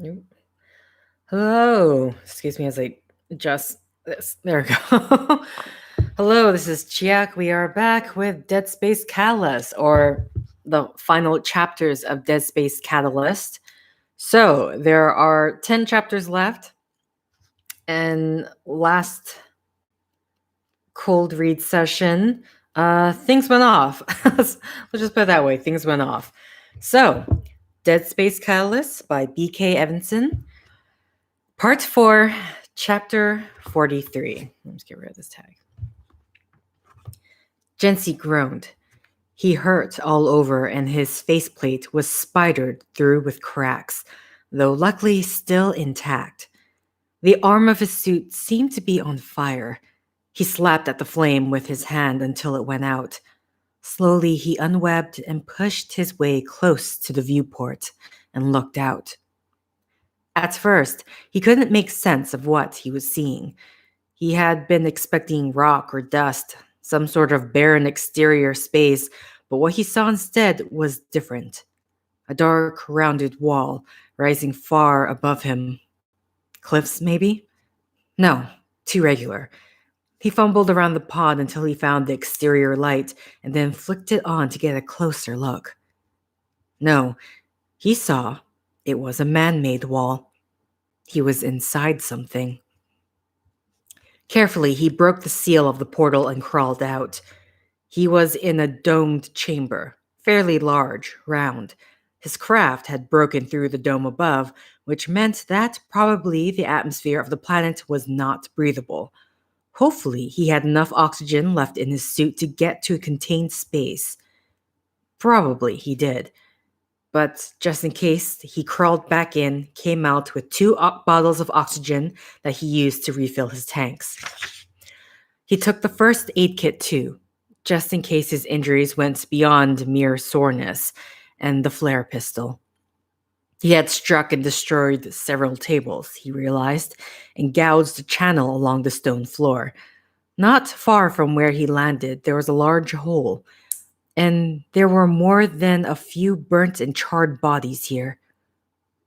You- Hello. Excuse me as I adjust this. There we go. Hello, this is Chiak. We are back with Dead Space Catalyst, or the final chapters of Dead Space Catalyst. So there are 10 chapters left, and last cold read session, things went off. Let's just put it that way. Things went off. So, Dead Space Catalyst by B.K Evenson. Part 4, Chapter 43. Let's get rid of this tag. Jency groaned. He hurt all over, and his faceplate was spidered through with cracks, though luckily still intact. The arm of his suit seemed to be on fire. He slapped at the flame with his hand until it went out. Slowly, he unwebbed and pushed his way close to the viewport and looked out. At first, he couldn't make sense of what he was seeing. He had been expecting rock or dust, some sort of barren exterior space, but what he saw instead was different. A dark, rounded wall rising far above him. Cliffs, maybe? No, too regular. He fumbled around the pod until he found the exterior light and then flicked it on to get a closer look. No, he saw it was a man-made wall. He was inside something. Carefully, he broke the seal of the portal and crawled out. He was in a domed chamber, fairly large, round. His craft had broken through the dome above, which meant that probably the atmosphere of the planet was not breathable. Hopefully, he had enough oxygen left in his suit to get to a contained space. Probably he did. But just in case, he crawled back in, came out with two bottles of oxygen that he used to refill his tanks. He took the first aid kit too, just in case his injuries went beyond mere soreness, and the flare pistol. He had struck and destroyed several tables, he realized, and gouged a channel along the stone floor. Not far from where he landed, there was a large hole, and there were more than a few burnt and charred bodies here.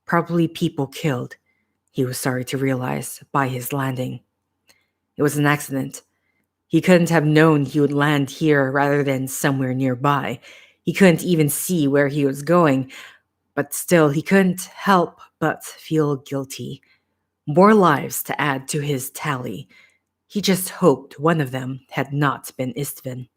Probably people killed, he was sorry to realize, by his landing. It was an accident. He couldn't have known he would land here rather than somewhere nearby. He couldn't even see where he was going, but still he couldn't help but feel guilty. More lives to add to his tally. He just hoped one of them had not been Istvan.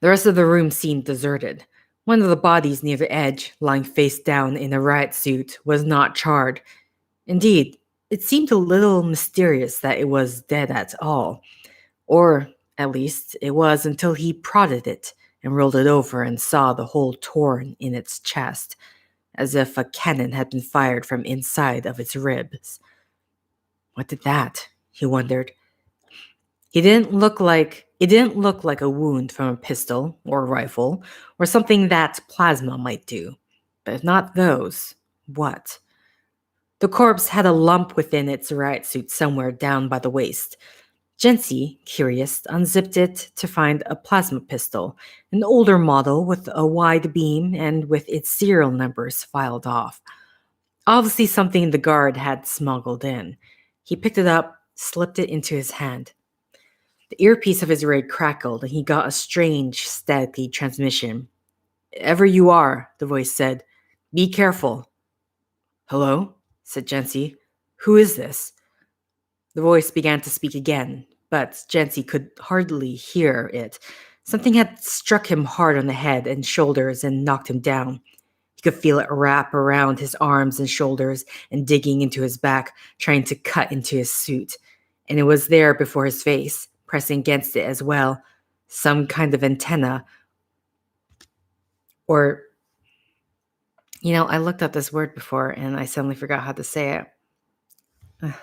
The rest of the room seemed deserted. One of the bodies near the edge, lying face down in a riot suit, was not charred. Indeed, it seemed a little mysterious that it was dead at all. Or, at least, it was until he prodded it and rolled it over and saw the hole torn in its chest, as if a cannon had been fired from inside of its ribs. What did that? He wondered. It didn't look like a wound from a pistol or a rifle or something that plasma might do. But if not those, what? The corpse had a lump within its riot suit somewhere down by the waist. Jency, curious, unzipped it to find a plasma pistol, an older model with a wide beam and with its serial numbers filed off. Obviously something the guard had smuggled in. He picked it up, slipped it into his hand. The earpiece of his rig crackled, and he got a strange, staticky transmission. "Ever you are," the voice said. "Be careful." "Hello?" said Jency. "Who is this?" The voice began to speak again, but Jency could hardly hear it. Something had struck him hard on the head and shoulders and knocked him down. He could feel it wrap around his arms and shoulders and digging into his back, trying to cut into his suit. And it was there before his face, pressing against it as well. Some kind of antenna. Or, I looked up this word before and I suddenly forgot how to say it.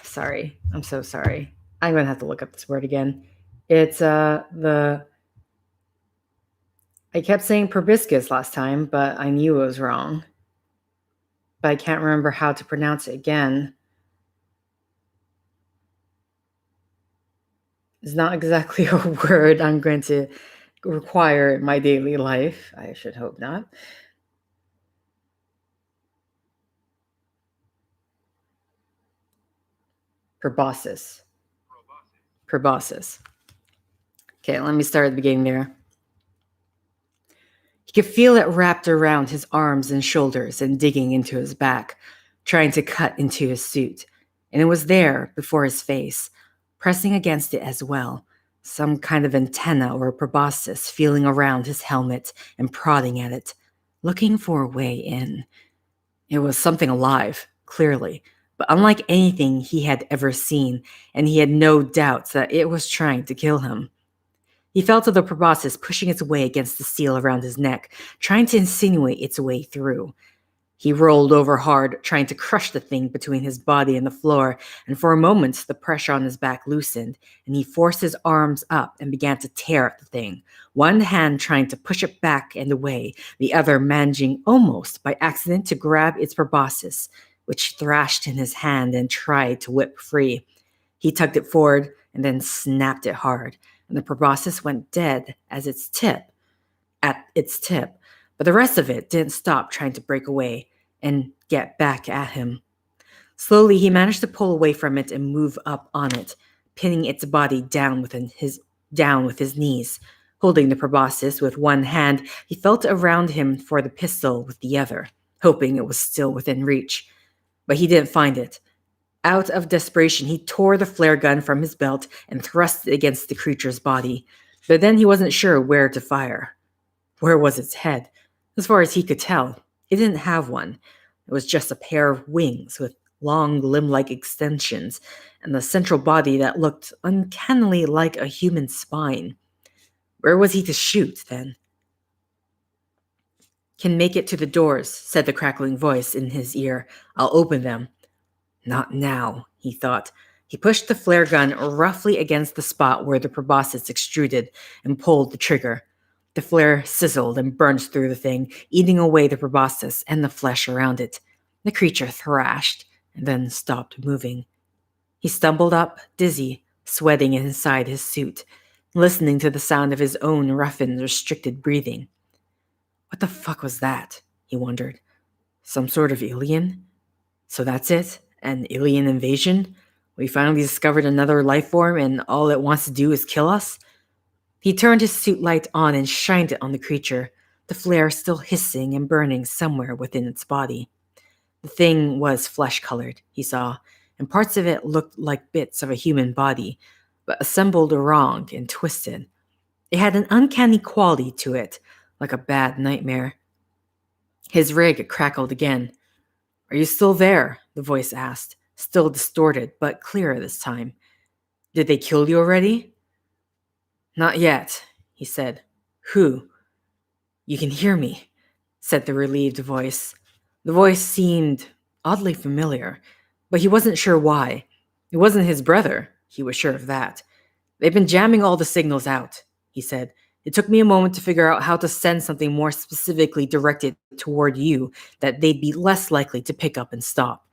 Sorry. I'm so sorry. I'm going to have to look up this word again. It's I kept saying proboscis last time, but I knew it was wrong. But I can't remember how to pronounce it again. It's not exactly a word I'm going to require in my daily life. I should hope not. Proboscis. Proboscis. Okay, let me start at the beginning there. He could feel it wrapped around his arms and shoulders and digging into his back, trying to cut into his suit. And it was there before his face, pressing against it as well. Some kind of antenna or proboscis feeling around his helmet and prodding at it, looking for a way in. It was something alive, clearly, but unlike anything he had ever seen, and he had no doubts that it was trying to kill him. He felt of the proboscis pushing its way against the steel around his neck, trying to insinuate its way through. He rolled over hard, trying to crush the thing between his body and the floor, and for a moment the pressure on his back loosened, and he forced his arms up and began to tear at the thing, one hand trying to push it back and away, the other managing almost by accident to grab its proboscis, which thrashed in his hand and tried to whip free. He tugged it forward and then snapped it hard, and the proboscis went dead at its tip, but the rest of it didn't stop trying to break away and get back at him. Slowly, he managed to pull away from it and move up on it, pinning its body down with his knees. Holding the proboscis with one hand, he felt around him for the pistol with the other, hoping it was still within reach. But he didn't find it. Out of desperation, he tore the flare gun from his belt and thrust it against the creature's body. But then he wasn't sure where to fire. Where was its head? As far as he could tell, it didn't have one. It was just a pair of wings with long limb-like extensions and the central body that looked uncannily like a human spine. Where was he to shoot, then? "Can make it to the doors," said the crackling voice in his ear. "I'll open them." Not now, he thought. He pushed the flare gun roughly against the spot where the proboscis extruded and pulled the trigger. The flare sizzled and burned through the thing, eating away the proboscis and the flesh around it. The creature thrashed and then stopped moving. He stumbled up, dizzy, sweating inside his suit, listening to the sound of his own roughened, restricted breathing. What the fuck was that? He wondered. Some sort of alien? So that's it? An alien invasion? We finally discovered another life form and all it wants to do is kill us? He turned his suit light on and shined it on the creature, the flare still hissing and burning somewhere within its body. The thing was flesh-colored, he saw, and parts of it looked like bits of a human body, but assembled wrong and twisted. It had an uncanny quality to it, like a bad nightmare. His rig crackled again. "Are you still there?" the voice asked, still distorted, but clearer this time. "Did they kill you already?" "Not yet," he said. "Who?" "You can hear me," said the relieved voice. The voice seemed oddly familiar, but he wasn't sure why. It wasn't his brother, he was sure of that. "They've been jamming all the signals out," he said. "It took me a moment to figure out how to send something more specifically directed toward you that they'd be less likely to pick up and stop."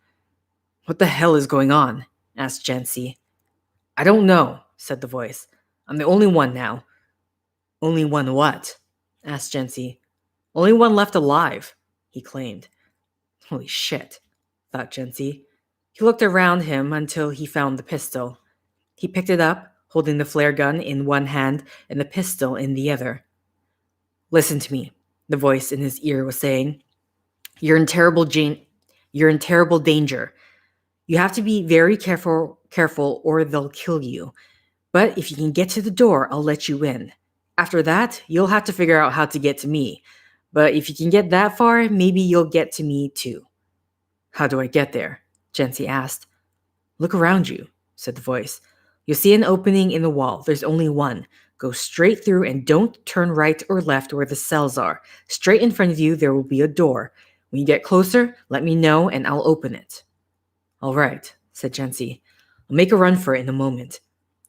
"What the hell is going on?" asked Jency. "I don't know," said the voice. "I'm the only one now." "Only one what?" asked Jency. "Only one left alive," he claimed. Holy shit, thought Jency. He looked around him until he found the pistol. He picked it up, holding the flare gun in one hand and the pistol in the other. "Listen to me," the voice in his ear was saying. You're in terrible danger. You have to be very careful or they'll kill you. But if you can get to the door, I'll let you in. After that, you'll have to figure out how to get to me. But if you can get that far, maybe you'll get to me too." "How do I get there?" Jency asked. "Look around you," said the voice. "You'll see an opening in the wall. There's only one. Go straight through and don't turn right or left where the cells are. Straight in front of you, there will be a door. When you get closer, let me know and I'll open it." "All right," said Jency. "I'll make a run for it in a moment."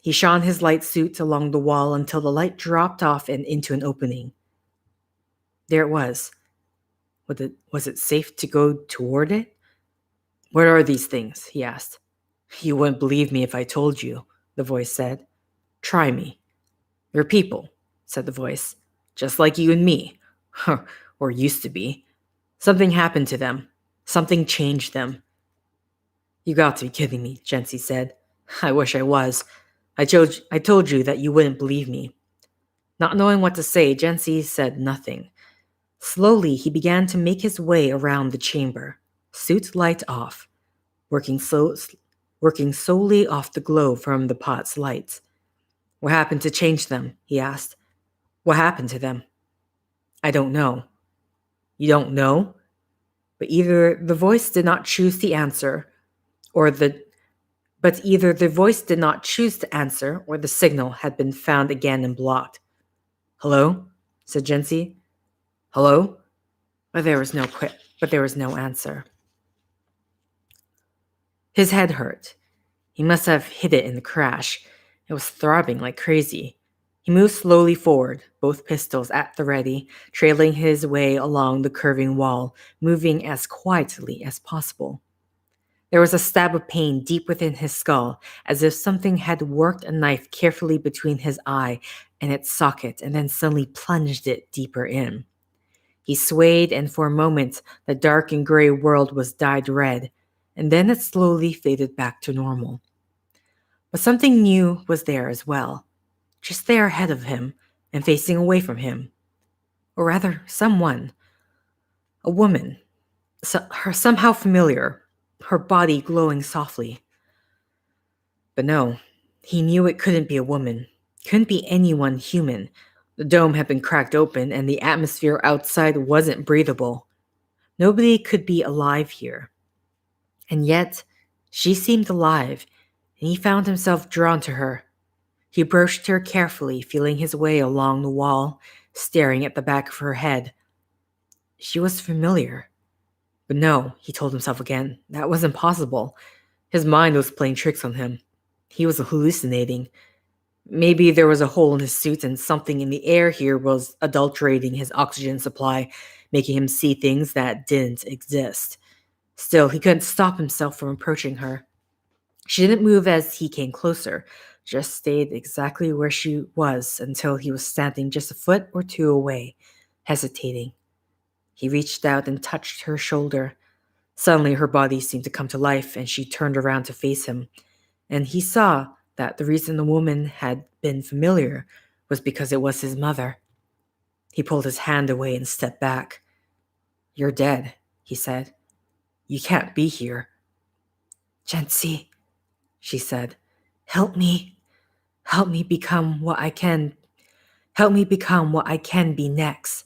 He shone his light suit along the wall until the light dropped off and into an opening. There it was. Was it safe to go toward it? "What are these things?" he asked. "You wouldn't believe me if I told you," the voice said. "Try me." "They're people," said the voice. "Just like you and me. Or used to be. Something happened to them. Something changed them." "You got to be kidding me," Jency said. I wish I was. I told you that you wouldn't believe me. Not knowing what to say, Jensi said nothing. Slowly, he began to make his way around the chamber, suit light off, working, working solely off the glow from the pot's lights. What happened to change them? He asked. What happened to them? I don't know. You don't know? But either the voice did not choose to answer, or the but either the voice did not choose to answer, or the signal had been found again and blocked. Hello? Said Jensi. Hello? But there was no answer. His head hurt. He must have hit it in the crash. It was throbbing like crazy. He moved slowly forward, both pistols at the ready, trailing his way along the curving wall, moving as quietly as possible. There was a stab of pain deep within his skull, as if something had worked a knife carefully between his eye and its socket and then suddenly plunged it deeper in. He swayed, and for a moment the dark and gray world was dyed red, and then it slowly faded back to normal. But something new was there as well, just there ahead of him and facing away from him. Or rather, someone. A woman. Her somehow familiar, her body glowing softly. But no, he knew it couldn't be a woman. Couldn't be anyone human. The dome had been cracked open and the atmosphere outside wasn't breathable. Nobody could be alive here. And yet, she seemed alive, and he found himself drawn to her. He approached her carefully, feeling his way along the wall, staring at the back of her head. She was familiar. But no, he told himself again, that was impossible. His mind was playing tricks on him. He was hallucinating. Maybe there was a hole in his suit and something in the air here was adulterating his oxygen supply, making him see things that didn't exist. Still, he couldn't stop himself from approaching her. She didn't move as he came closer, just stayed exactly where she was until he was standing just a foot or two away, hesitating. He reached out and touched her shoulder. Suddenly her body seemed to come to life and she turned around to face him. And he saw that the reason the woman had been familiar was because it was his mother. He pulled his hand away and stepped back. You're dead, he said. You can't be here. Jensi, she said, help me. Help me become what I can. Help me become what I can be next.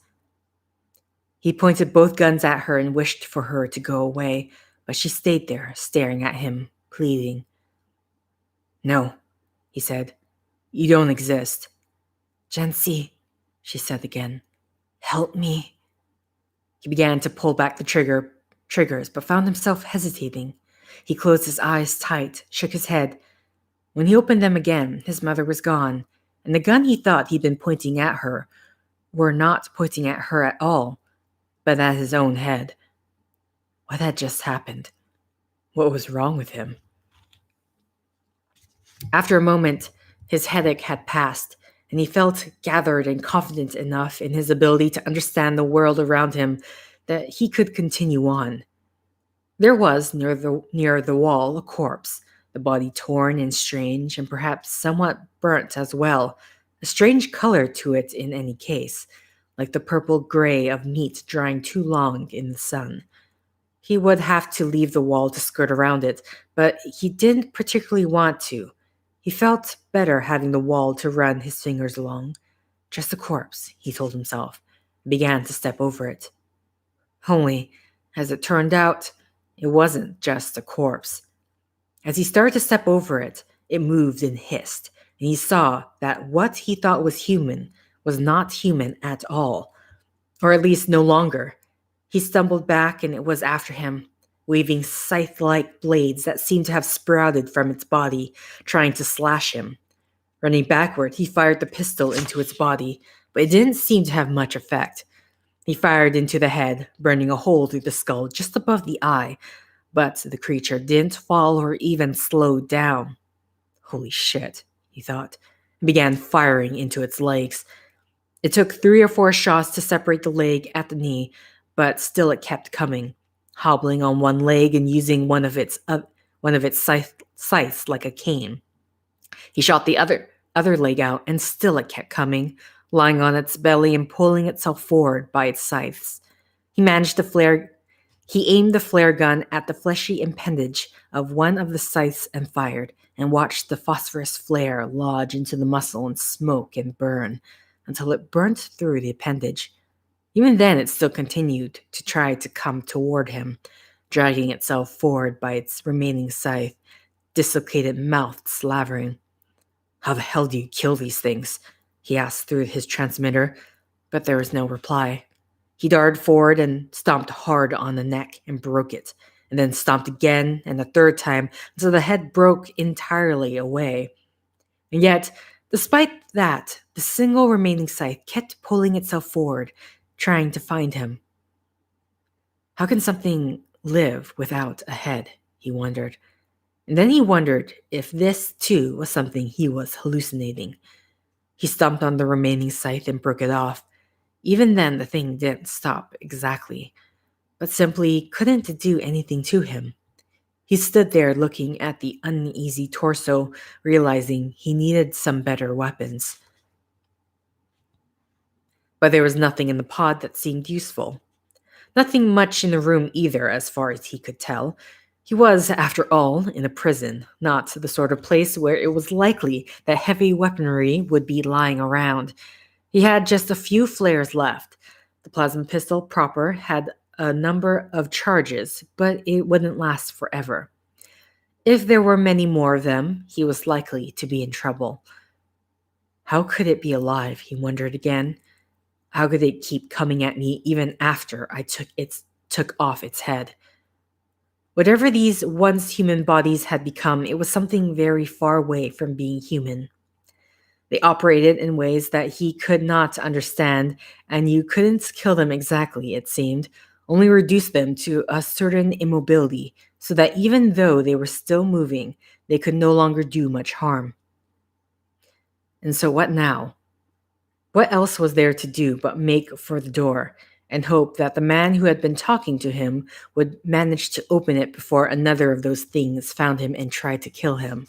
He pointed both guns at her and wished for her to go away, but she stayed there, staring at him, pleading. No, he said. You don't exist. Jensi, she said again. Help me. He began to pull back the triggers, but found himself hesitating. He closed his eyes tight, shook his head. When he opened them again, his mother was gone, and the gun he thought he'd been pointing at her were not pointing at her at all, but at his own head. What had just happened? What was wrong with him? After a moment, his headache had passed, and he felt gathered and confident enough in his ability to understand the world around him that he could continue on. There was, near the wall, a corpse, the body torn and strange, and perhaps somewhat burnt as well, a strange color to it in any case, like the purple-gray of meat drying too long in the sun. He would have to leave the wall to skirt around it, but he didn't particularly want to. He felt better having the wall to run his fingers along. Just a corpse, he told himself, and began to step over it. Only, as it turned out, it wasn't just a corpse. As he started to step over it, it moved and hissed, and he saw that what he thought was human was not human at all, or at least no longer. He stumbled back and it was after him, waving scythe-like blades that seemed to have sprouted from its body, trying to slash him. Running backward, he fired the pistol into its body, but it didn't seem to have much effect. He fired into the head, burning a hole through the skull just above the eye, but the creature didn't fall or even slow down. Holy shit, he thought, and began firing into its legs. It took 3 or 4 shots to separate the leg at the knee, but still it kept coming, hobbling on one leg and using one of its one of its scythes like a cane. He shot the other leg out, and still it kept coming, lying on its belly and pulling itself forward by its scythes. He managed to flare He aimed the flare gun at the fleshy appendage of one of the scythes and fired, and watched the phosphorus flare lodge into the muscle and smoke and burn until it burnt through the appendage. Even then, it still continued to try to come toward him, dragging itself forward by its remaining scythe, dislocated mouth slavering. "How the hell do you kill these things?" he asked through his transmitter, but there was no reply. He darted forward and stomped hard on the neck and broke it, and then stomped again and a third time until the head broke entirely away. And yet, despite that, the single remaining scythe kept pulling itself forward, trying to find him. How can something live without a head? He wondered. And then he wondered if this, too, was something he was hallucinating. He stomped on the remaining scythe and broke it off. Even then, the thing didn't stop exactly, but simply couldn't do anything to him. He stood there looking at the uneasy torso, realizing he needed some better weapons. But there was nothing in the pod that seemed useful. Nothing much in the room either, as far as he could tell. He was, after all, in a prison, not the sort of place where it was likely that heavy weaponry would be lying around. He had just a few flares left. The plasma pistol proper had a number of charges, but it wouldn't last forever. If there were many more of them, he was likely to be in trouble. How could it be alive, he wondered again. How could it keep coming at me even after I took off its head? Whatever these once human bodies had become, it was something very far away from being human. They operated in ways that he could not understand, and you couldn't kill them exactly, it seemed, only reduce them to a certain immobility, so that even though they were still moving, they could no longer do much harm. And so what now? What else was there to do but make for the door, and hope that the man who had been talking to him would manage to open it before another of those things found him and tried to kill him?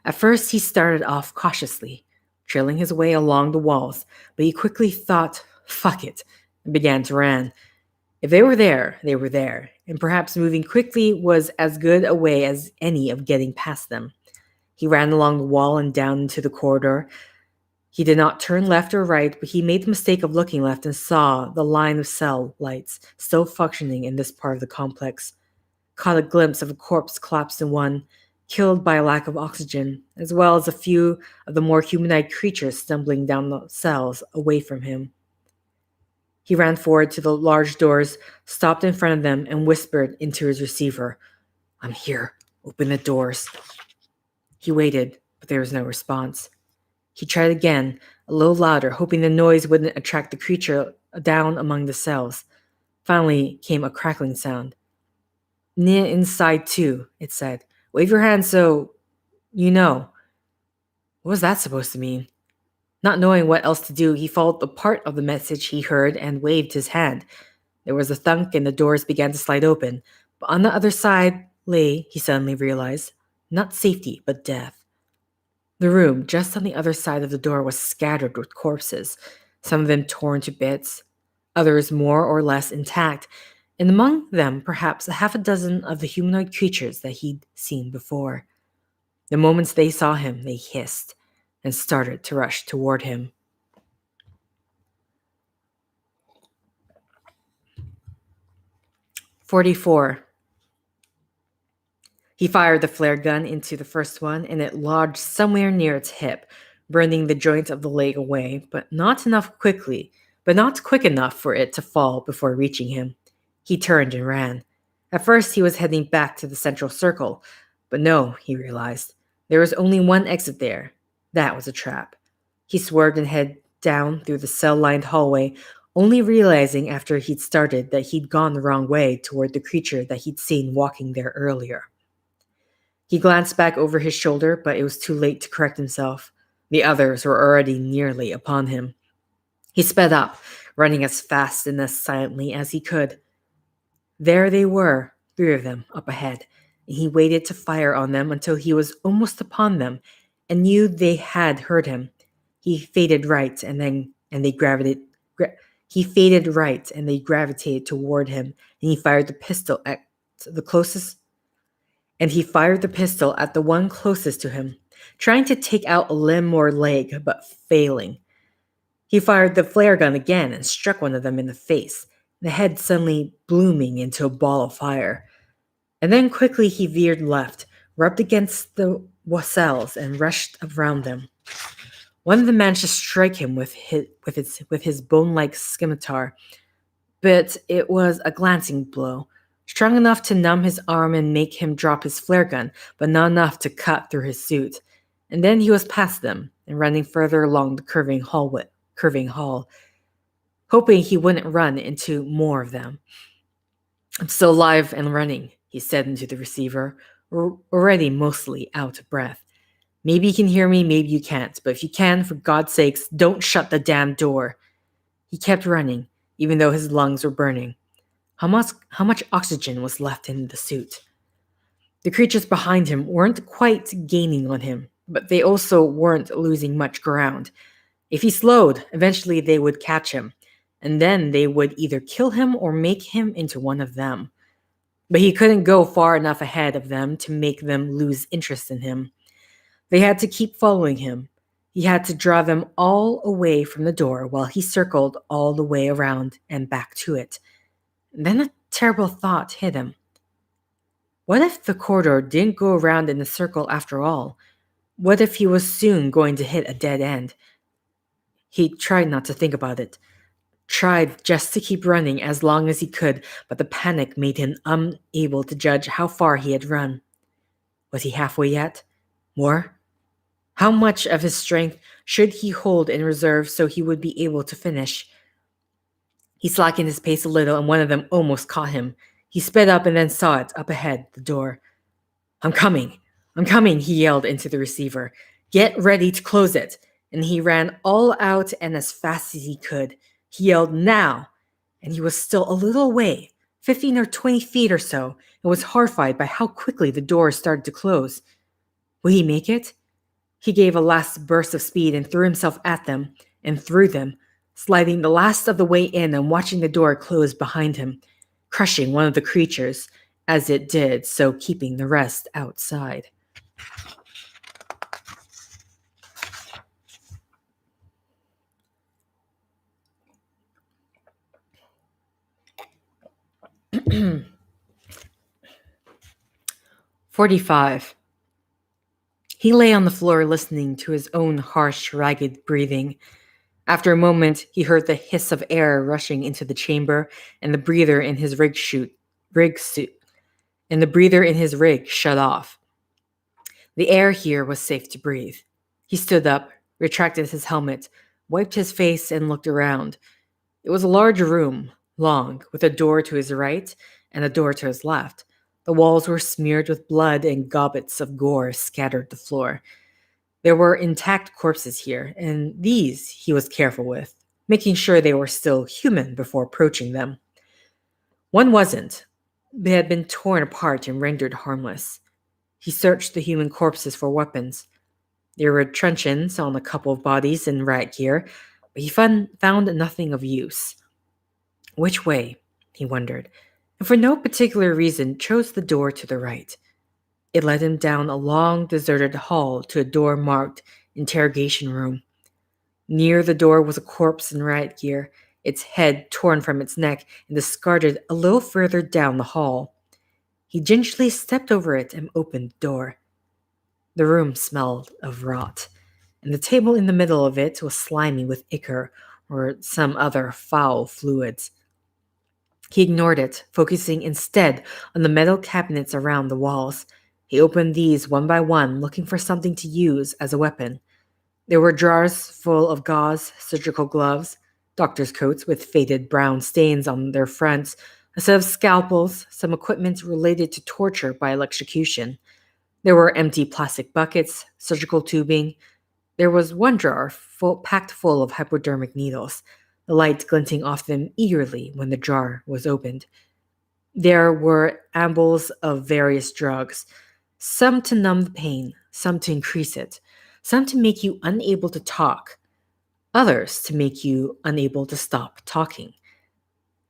At first, he started off cautiously, trailing his way along the walls, but he quickly thought, fuck it, and began to run. If they were there, they were there, and perhaps moving quickly was as good a way as any of getting past them. He ran along the wall and down into the corridor. He did not turn left or right, but he made the mistake of looking left and saw the line of cell lights still functioning in this part of the complex. Caught a glimpse of a corpse collapsed in one, killed by a lack of oxygen, as well as a few of the more humanoid creatures stumbling down the cells away from him. He ran forward to the large doors, stopped in front of them, and whispered into his receiver, "I'm here. Open the doors." He waited, but there was no response. He tried again, a little louder, hoping the noise wouldn't attract the creature down among the cells. Finally came a crackling sound. "Near inside too," it said. "Wave your hand so you know." What was that supposed to mean? Not knowing what else to do, he followed the part of the message he heard and waved his hand. There was a thunk and the doors began to slide open. But on the other side lay, he suddenly realized, not safety, but death. The room just on the other side of the door was scattered with corpses, some of them torn to bits, others more or less intact, and among them perhaps a half a dozen of the humanoid creatures that he'd seen before. The moments they saw him, they hissed and started to rush toward him. "44. He fired the flare gun into the first one, and it lodged somewhere near its hip, burning the joint of the leg away, but not quick enough for it to fall before reaching him. He turned and ran. At first, he was heading back to the central circle, but no, he realized. There was only one exit there. That was a trap. He swerved and headed down through the cell-lined hallway, only realizing after he'd started that he'd gone the wrong way toward the creature that he'd seen walking there earlier. He glanced back over his shoulder, but it was too late to correct himself. The others were already nearly upon him. He sped up, running as fast and as silently as he could. There they were, three of them up ahead, and he waited to fire on them until he was almost upon them and knew they had heard him. He faded right, and they gravitated. He faded right, and they gravitated toward him, and he fired the pistol at the closest. And he fired the pistol at the one closest to him, trying to take out a limb or leg, but failing. He fired the flare gun again and struck one of them in the face, the head suddenly blooming into a ball of fire. And then quickly he veered left, rubbed against the wassails, and rushed around them. One of them managed to strike him with his bone-like scimitar, but it was a glancing blow, strong enough to numb his arm and make him drop his flare gun, but not enough to cut through his suit. And then he was past them and running further along the curving hall, hoping he wouldn't run into more of them. "I'm still alive and running," he said into the receiver, already mostly out of breath. "Maybe you can hear me, maybe you can't, but if you can, for God's sakes, don't shut the damn door." He kept running, even though his lungs were burning. How much oxygen was left in the suit? The creatures behind him weren't quite gaining on him, but they also weren't losing much ground. If he slowed, eventually they would catch him, and then they would either kill him or make him into one of them. But he couldn't go far enough ahead of them to make them lose interest in him. They had to keep following him. He had to draw them all away from the door while he circled all the way around and back to it. Then a terrible thought hit him. What if the corridor didn't go around in a circle after all? What if he was soon going to hit a dead end? He tried not to think about it, tried just to keep running as long as he could, but the panic made him unable to judge how far he had run. Was he halfway yet? More? How much of his strength should he hold in reserve so he would be able to finish? He slackened his pace a little, and one of them almost caught him. He sped up and then saw it up ahead, the door. I'm coming, he yelled into the receiver. "Get ready to close it." And he ran all out and as fast as he could. He yelled, "Now!" And he was still a little way, 15 or 20 feet or so, and was horrified by how quickly the door started to close. Would he make it? He gave a last burst of speed and threw himself at them and through them, sliding the last of the way in and watching the door close behind him, crushing one of the creatures as it did so, keeping the rest outside. "45. He lay on the floor listening to his own harsh, ragged breathing. After a moment, he heard the hiss of air rushing into the chamber and the breather in his rig shut off. The air here was safe to breathe. He stood up, retracted his helmet, wiped his face, and looked around. It was a large room, long, with a door to his right and a door to his left. The walls were smeared with blood and gobbets of gore scattered the floor. There were intact corpses here, and these he was careful with, making sure they were still human before approaching them. One wasn't. They had been torn apart and rendered harmless. He searched the human corpses for weapons. There were truncheons on a couple of bodies in riot gear, but he found nothing of use. Which way? He wondered, and for no particular reason chose the door to the right. It led him down a long, deserted hall to a door marked Interrogation Room. Near the door was a corpse in riot gear, its head torn from its neck and discarded a little further down the hall. He gingerly stepped over it and opened the door. The room smelled of rot, and the table in the middle of it was slimy with ichor or some other foul fluids. He ignored it, focusing instead on the metal cabinets around the walls. He opened these one by one, looking for something to use as a weapon. There were drawers full of gauze, surgical gloves, doctor's coats with faded brown stains on their fronts, a set of scalpels, some equipment related to torture by electrocution. There were empty plastic buckets, surgical tubing. There was one drawer packed full of hypodermic needles, the light glinting off them eagerly when the jar was opened. There were ambles of various drugs, some to numb the pain, some to increase it, some to make you unable to talk, others to make you unable to stop talking.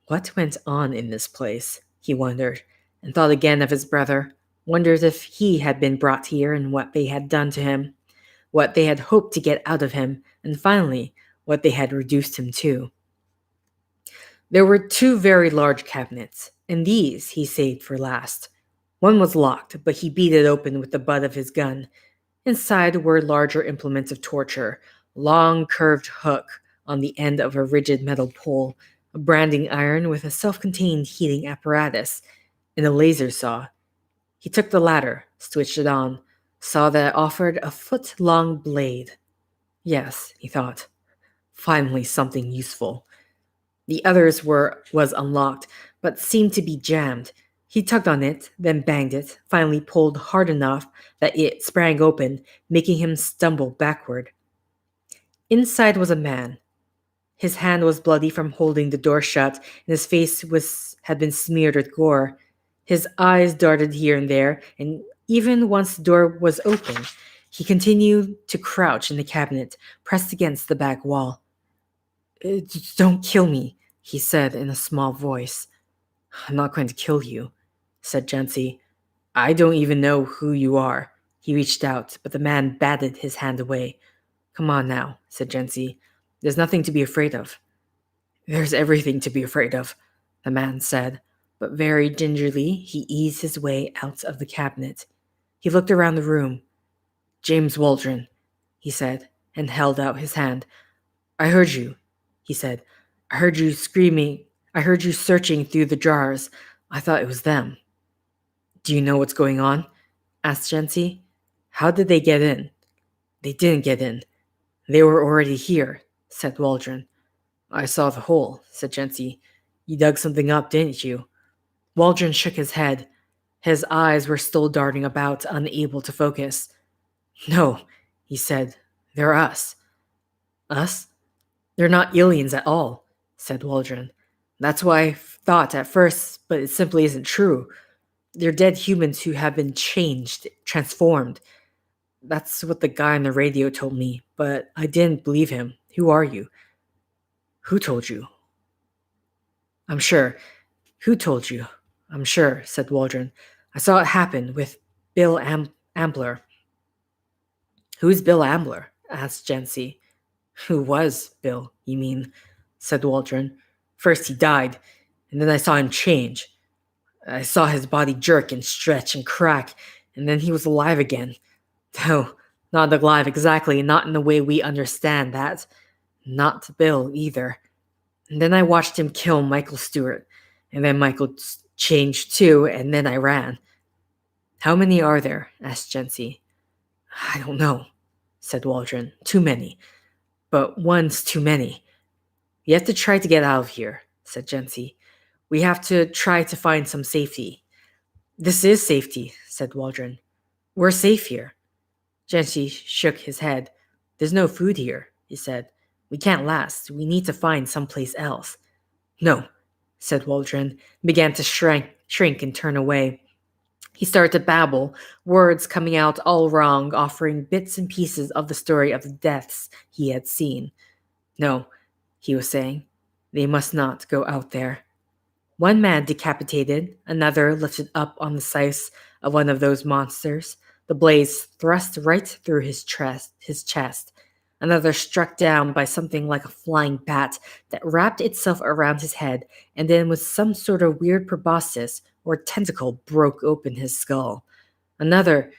What went on in this place? He wondered, and thought again of his brother, wondered if he had been brought here and what they had done to him, what they had hoped to get out of him, and finally, what they had reduced him to. There were two very large cabinets, and these he saved for last. One was locked, but he beat it open with the butt of his gun. Inside were larger implements of torture, a long curved hook on the end of a rigid metal pole, a branding iron with a self-contained heating apparatus, and a laser saw. He took the latter, switched it on, saw that it offered a foot-long blade. Yes, he thought, finally something useful. The others was unlocked, but seemed to be jammed. He tugged on it, then banged it, finally pulled hard enough that it sprang open, making him stumble backward. Inside was a man. His hand was bloody from holding the door shut, and his face had been smeared with gore. His eyes darted here and there, and even once the door was open, he continued to crouch in the cabinet, pressed against the back wall. Don't kill me, he said in a small voice. I'm not going to kill you, said Jency. I don't even know who you are. He reached out, but the man batted his hand away. Come on now, said Jency. There's nothing to be afraid of. There's everything to be afraid of, the man said, but very gingerly he eased his way out of the cabinet. He looked around the room. James Waldron, he said, and held out his hand. I heard you, he said. I heard you screaming. I heard you searching through the jars. I thought it was them. Do you know what's going on? Asked Jency. How did they get in? They didn't get in. They were already here, said Waldron. I saw the hole, said Jency. You dug something up, didn't you? Waldron shook his head. His eyes were still darting about, unable to focus. No, he said. They're us. Us? They're not aliens at all, said Waldron. That's what I thought at first, but it simply isn't true. They're dead humans who have been changed, transformed. That's what the guy on the radio told me, but I didn't believe him. Who are you? Who told you? I'm sure. Who told you? I'm sure, said Waldron. I saw it happen with Bill Ambler. Who's Bill Ambler? Asked Jency. Who was Bill, you mean? Said Waldron. First he died, and then I saw him change. I saw his body jerk and stretch and crack, and then he was alive again. No, not alive exactly, not in the way we understand that. Not Bill either. And then I watched him kill Michael Stewart, and then Michael changed too, and then I ran. How many are there? Asked Jency. I don't know, said Waldron. Too many. But one's too many. We have to try to get out of here, said Jency. We have to try to find some safety. This is safety, said Waldron. We're safe here. Jency shook his head. There's no food here, he said. We can't last. We need to find someplace else. No, said Waldron, and began to shrink and turn away. He started to babble, words coming out all wrong, offering bits and pieces of the story of the deaths he had seen. No, he was saying, they must not go out there. One man decapitated, another lifted up on the size of one of those monsters, the blades thrust right through his chest. Another struck down by something like a flying bat that wrapped itself around his head, and then with some sort of weird proboscis or tentacle broke open his skull. Another,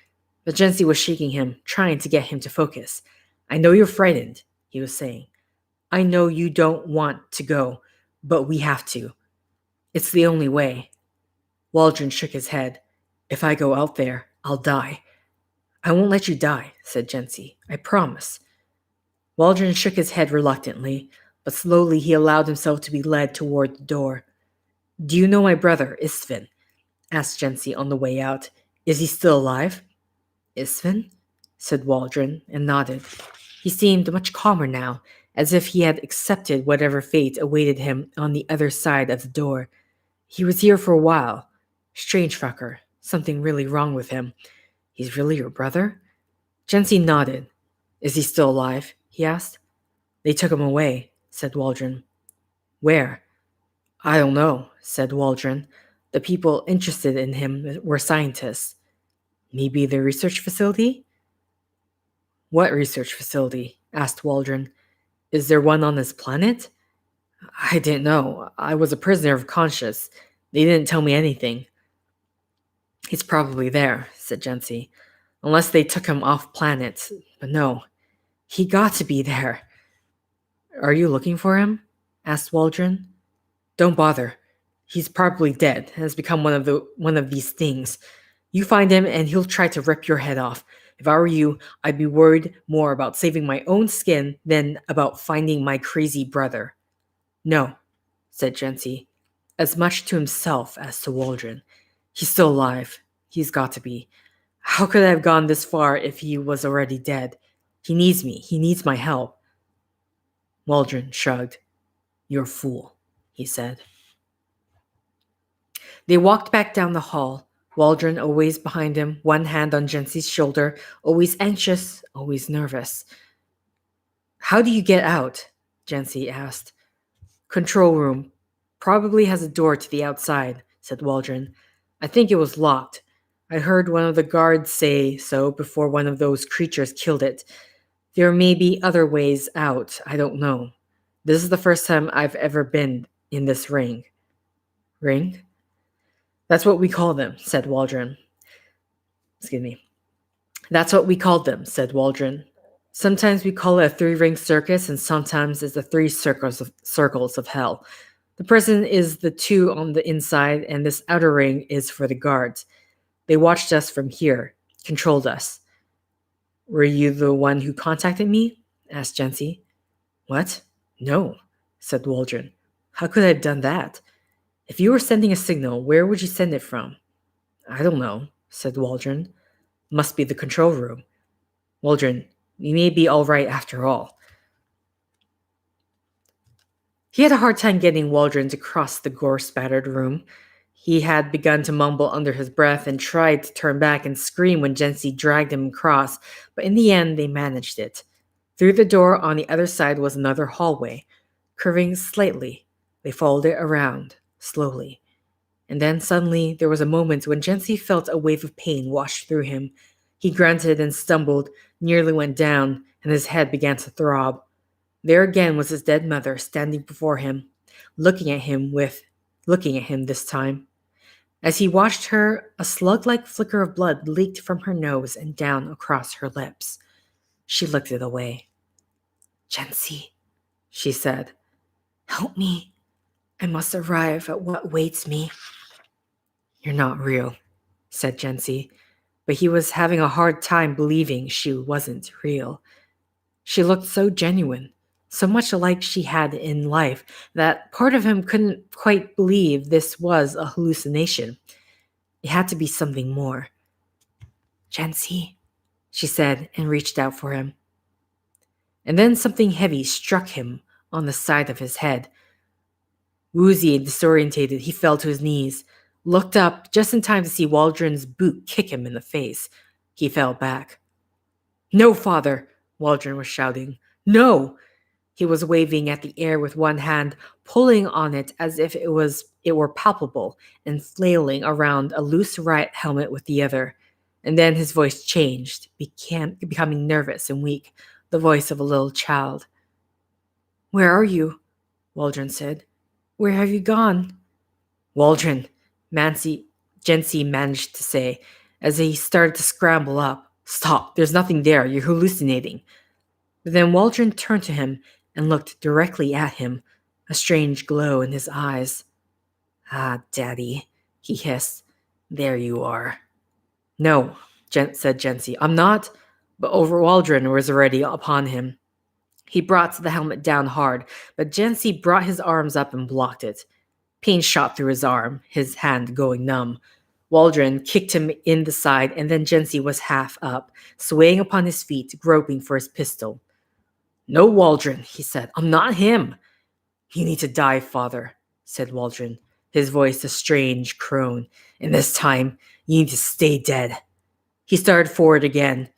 but Jency was shaking him, trying to get him to focus. I know you're frightened, he was saying. I know you don't want to go, but we have to. It's the only way. Waldron shook his head. If I go out there, I'll die. I won't let you die, said Jency. I promise. Waldron shook his head reluctantly, but slowly he allowed himself to be led toward the door. Do you know my brother, Istvan? Asked Jency on the way out. Is he still alive? Istvan? Said Waldron, and nodded. He seemed much calmer now, as if he had accepted whatever fate awaited him on the other side of the door. He was here for a while. Strange fucker. Something really wrong with him. He's really your brother? Jency nodded. Is he still alive? He asked. They took him away, said Waldron. Where? I don't know, said Waldron. The people interested in him were scientists. Maybe the research facility? What research facility? Asked Waldron. Is there one on this planet? I didn't know. I was a prisoner of conscience. They didn't tell me anything. He's probably there, said Jency. Unless they took him off planet. But no, he got to be there. Are you looking for him? Asked Waldron. Don't bother. He's probably dead and has become one of these things. You find him and he'll try to rip your head off. If I were you, I'd be worried more about saving my own skin than about finding my crazy brother. No, said Jency, as much to himself as to Waldron. He's still alive. He's got to be. How could I have gone this far if he was already dead? He needs me. He needs my help. Waldron shrugged. You're a fool, he said. They walked back down the hall, Waldron always behind him, one hand on Jency's shoulder, always anxious, always nervous. How do you get out? Jency asked. Control room. Probably has a door to the outside, said Waldron. I think it was locked. I heard one of the guards say so before one of those creatures killed it. There may be other ways out, I don't know. This is the first time I've ever been in this ring. Ring? That's what we call them, said Waldron. Excuse me. That's what we called them, said Waldron. Sometimes we call it a three-ring circus, and sometimes it's the three circles of hell. The prison is the two on the inside, and this outer ring is for the guards. They watched us from here, controlled us. Were you the one who contacted me? Asked Jency. What? No, said Waldron. How could I have done that? If you were sending a signal, where would you send it from? I don't know, said Waldron. Must be the control room. Waldron, we may be all right after all. He had a hard time getting Waldron to cross the gore-spattered room. He had begun to mumble under his breath and tried to turn back and scream when Jency dragged him across, but in the end they managed it. Through the door on the other side was another hallway. Curving slightly, they followed it around, slowly. And then suddenly there was a moment when Jency felt a wave of pain wash through him. He grunted and stumbled, nearly went down, and his head began to throb. There again was his dead mother standing before him, looking at him this time. As he watched her, a slug-like flicker of blood leaked from her nose and down across her lips. She looked it away. Jency, she said, help me. I must arrive at what waits me. You're not real, said Jency, but he was having a hard time believing she wasn't real. She looked so genuine, so much alike she had in life, that part of him couldn't quite believe this was a hallucination. It had to be something more. Jency, she said, and reached out for him. And then something heavy struck him on the side of his head. Woozy and disorientated, he fell to his knees, looked up just in time to see Waldron's boot kick him in the face. He fell back. No, father, Waldron was shouting. No! He was waving at the air with one hand, pulling on it as if it were palpable, and flailing around a loose riot helmet with the other. And then his voice changed, becoming nervous and weak, the voice of a little child. Where are you? Waldron said. Where have you gone? Waldron, Jency managed to say, as he started to scramble up. Stop, there's nothing there, you're hallucinating. But then Waldron turned to him and looked directly at him, a strange glow in his eyes. Ah, Daddy, he hissed. There you are. No, said Jency, I'm not. But Waldron was already upon him. He brought the helmet down hard, but Jency brought his arms up and blocked it. Pain shot through his arm, his hand going numb. Waldron kicked him in the side, and then Jency was half up, swaying upon his feet, groping for his pistol. No, Waldron, he said. I'm not him. You need to die, father, said Waldron. his voice a strange crone. "And this time, you need to stay dead." He started forward again.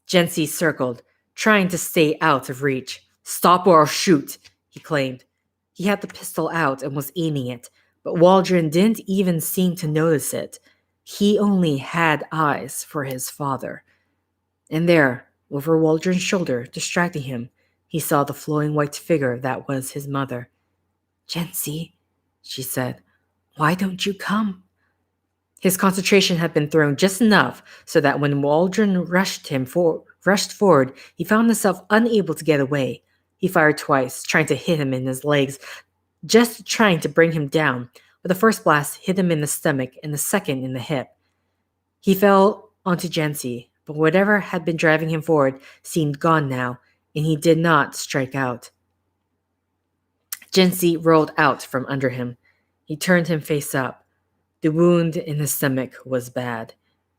Jensi circled, trying to stay out of reach. "Stop or I'll shoot," he claimed. He had the pistol out and was aiming it, but Waldron didn't even seem to notice it. He only had eyes for his father. And there, over Waldron's shoulder, distracting him, he saw the flowing white figure that was his mother. "Jensi," she said, "why don't you come?" His concentration had been thrown just enough so that when Waldron rushed forward, he found himself unable to get away. He fired twice, trying to hit him in his legs, just trying to bring him down, but the first blast hit him in the stomach and the second in the hip. He fell onto Jensi, but whatever had been driving him forward seemed gone now, and he did not strike out. Jensi rolled out from under him. He turned him face up. The wound in his stomach was bad.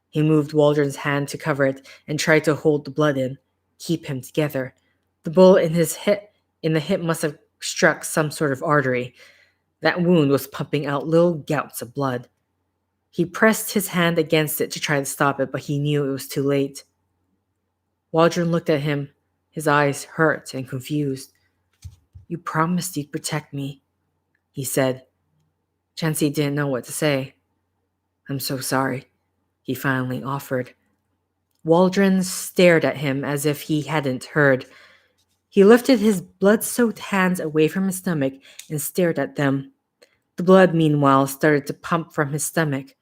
He moved Waldron's hand to cover it and tried to hold the blood in, keep him together. The bullet in the hip must have struck some sort of artery. That wound was pumping out little gouts of blood. He pressed his hand against it to try to stop it, but he knew it was too late. Waldron looked at him, his eyes hurt and confused. "You promised you'd protect me," he said. Jensi didn't know what to say. "I'm so sorry," he finally offered. Waldron stared at him as if he hadn't heard. He lifted his blood-soaked hands away from his stomach and stared at them. The blood, meanwhile, started to pump from his stomach.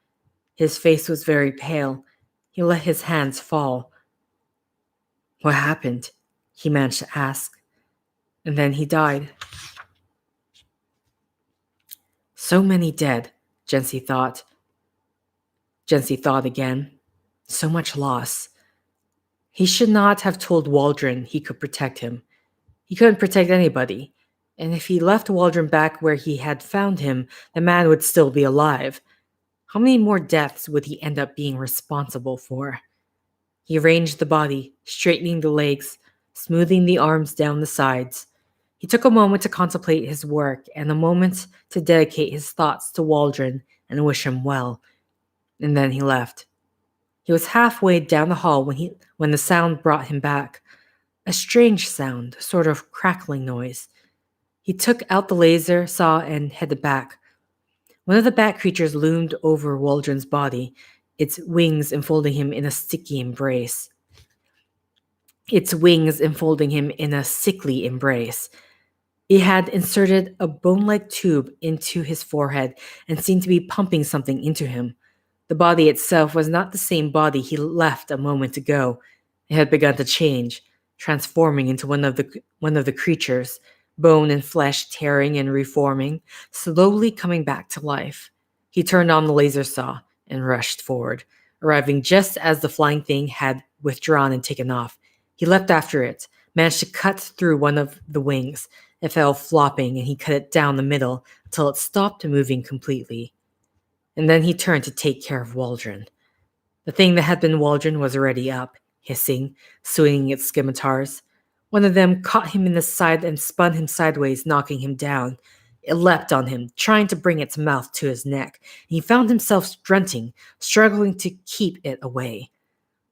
His face was very pale. He let his hands fall. "What happened?" he managed to ask. "And then he died." So many dead, Jensi thought. Jensi thought again. So much loss. He should not have told Waldron he could protect him. He couldn't protect anybody. And if he left Waldron back where he had found him, the man would still be alive. How many more deaths would he end up being responsible for? He arranged the body, straightening the legs, smoothing the arms down the sides. He took a moment to contemplate his work and a moment to dedicate his thoughts to Waldron and wish him well. And then he left. He was halfway down the hall when the sound brought him back. A strange sound, a sort of crackling noise. He took out the laser saw and headed back. One of the bat creatures loomed over Waldron's body, its wings enfolding him in a sticky embrace. Its wings enfolding him in a sickly embrace. It had inserted a bone-like tube into his forehead and seemed to be pumping something into him. The body itself was not the same body he left a moment ago. It had begun to change, transforming into one of the creatures, bone and flesh tearing and reforming, slowly coming back to life. He turned on the laser saw and rushed forward, arriving just as the flying thing had withdrawn and taken off. He leapt after it, managed to cut through one of the wings. It fell flopping, and he cut it down the middle until it stopped moving completely. And then he turned to take care of Waldron. The thing that had been Waldron was already up, hissing, swinging its scimitars. One of them caught him in the side and spun him sideways, knocking him down. It leapt on him, trying to bring its mouth to his neck, and he found himself grunting, struggling to keep it away.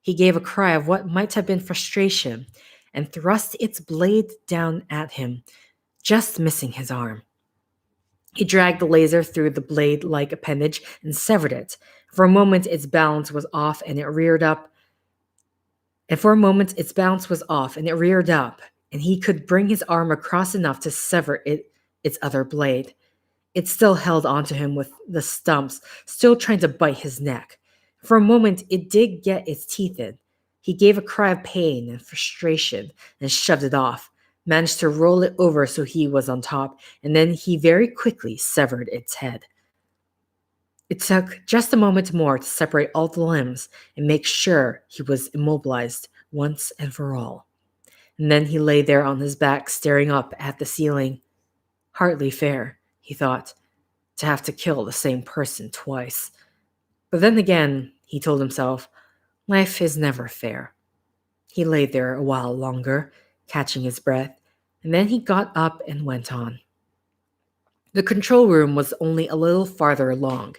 He gave a cry of what might have been frustration and thrust its blade down at him, just missing his arm. He dragged the laser through the blade-like appendage and severed it. For a moment, its balance was off, and it reared up. And he could bring his arm across enough to sever its other blade. It still held onto him with the stumps, still trying to bite his neck. For a moment, it did get its teeth in. He gave a cry of pain and frustration and shoved it off, managed to roll it over so he was on top, and then he very quickly severed its head. It took just a moment more to separate all the limbs and make sure he was immobilized once and for all. And then he lay there on his back, staring up at the ceiling. Hardly fair, he thought, to have to kill the same person twice. But then again, he told himself, life is never fair. He lay there a while longer, catching his breath, and then he got up and went on. The control room was only a little farther along.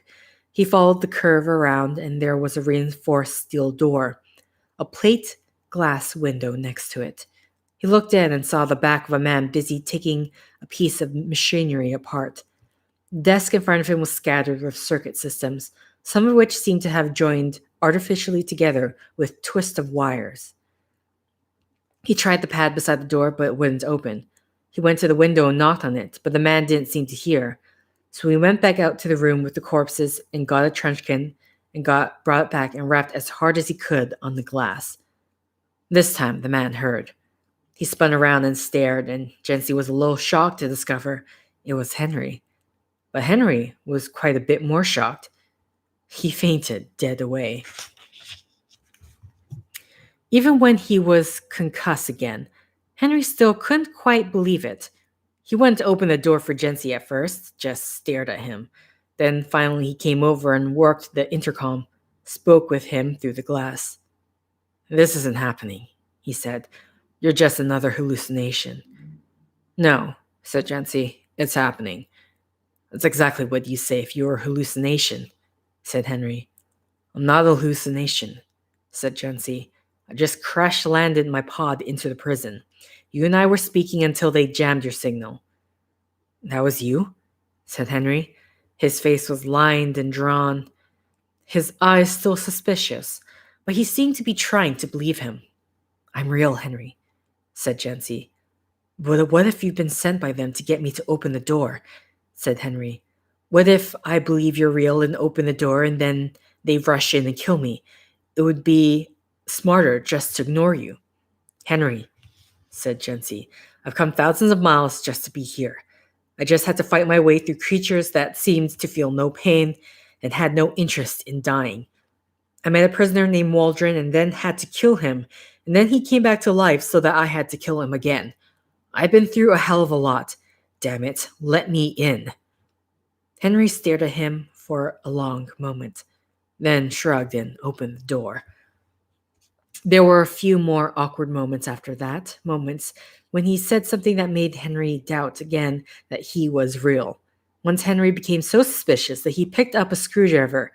He followed the curve around, and there was a reinforced steel door, a plate glass window next to it. He looked in and saw the back of a man busy taking a piece of machinery apart. The desk in front of him was scattered with circuit systems, some of which seemed to have joined artificially together with twists of wires. He tried the pad beside the door, but it wouldn't open. He went to the window and knocked on it, but the man didn't seem to hear. So he went back out to the room with the corpses and got a trenchkin and brought it back and rapped as hard as he could on the glass. This time the man heard. He spun around and stared, and Jency was a little shocked to discover it was Henry. But Henry was quite a bit more shocked. He fainted dead away. Even when he was concussed again, Henry still couldn't quite believe it. He went to open the door for Jency at first, just stared at him. Then finally he came over and worked the intercom, spoke with him through the glass. "This isn't happening," he said. "You're just another hallucination." "No," said Jency, "it's happening." "That's exactly what you say if you were a hallucination," said Henry. "I'm not a hallucination," said Jency. "I just crash-landed my pod into the prison. You and I were speaking until they jammed your signal." "That was you?" said Henry. His face was lined and drawn, his eyes still suspicious, but he seemed to be trying to believe him. "I'm real, Henry," said Jency. "But what if you've been sent by them to get me to open the door?" said Henry. "What if I believe you're real and open the door and then they rush in and kill me? It would be smarter just to ignore you." "Henry," said Jency, "I've come thousands of miles just to be here. I just had to fight my way through creatures that seemed to feel no pain and had no interest in dying. I met a prisoner named Waldron and then had to kill him, and then he came back to life so that I had to kill him again. I've been through a hell of a lot. Damn it, let me in." Henry stared at him for a long moment, then shrugged and opened the door. There were a few more awkward moments after that, moments when he said something that made Henry doubt again that he was real. Once Henry became so suspicious that he picked up a screwdriver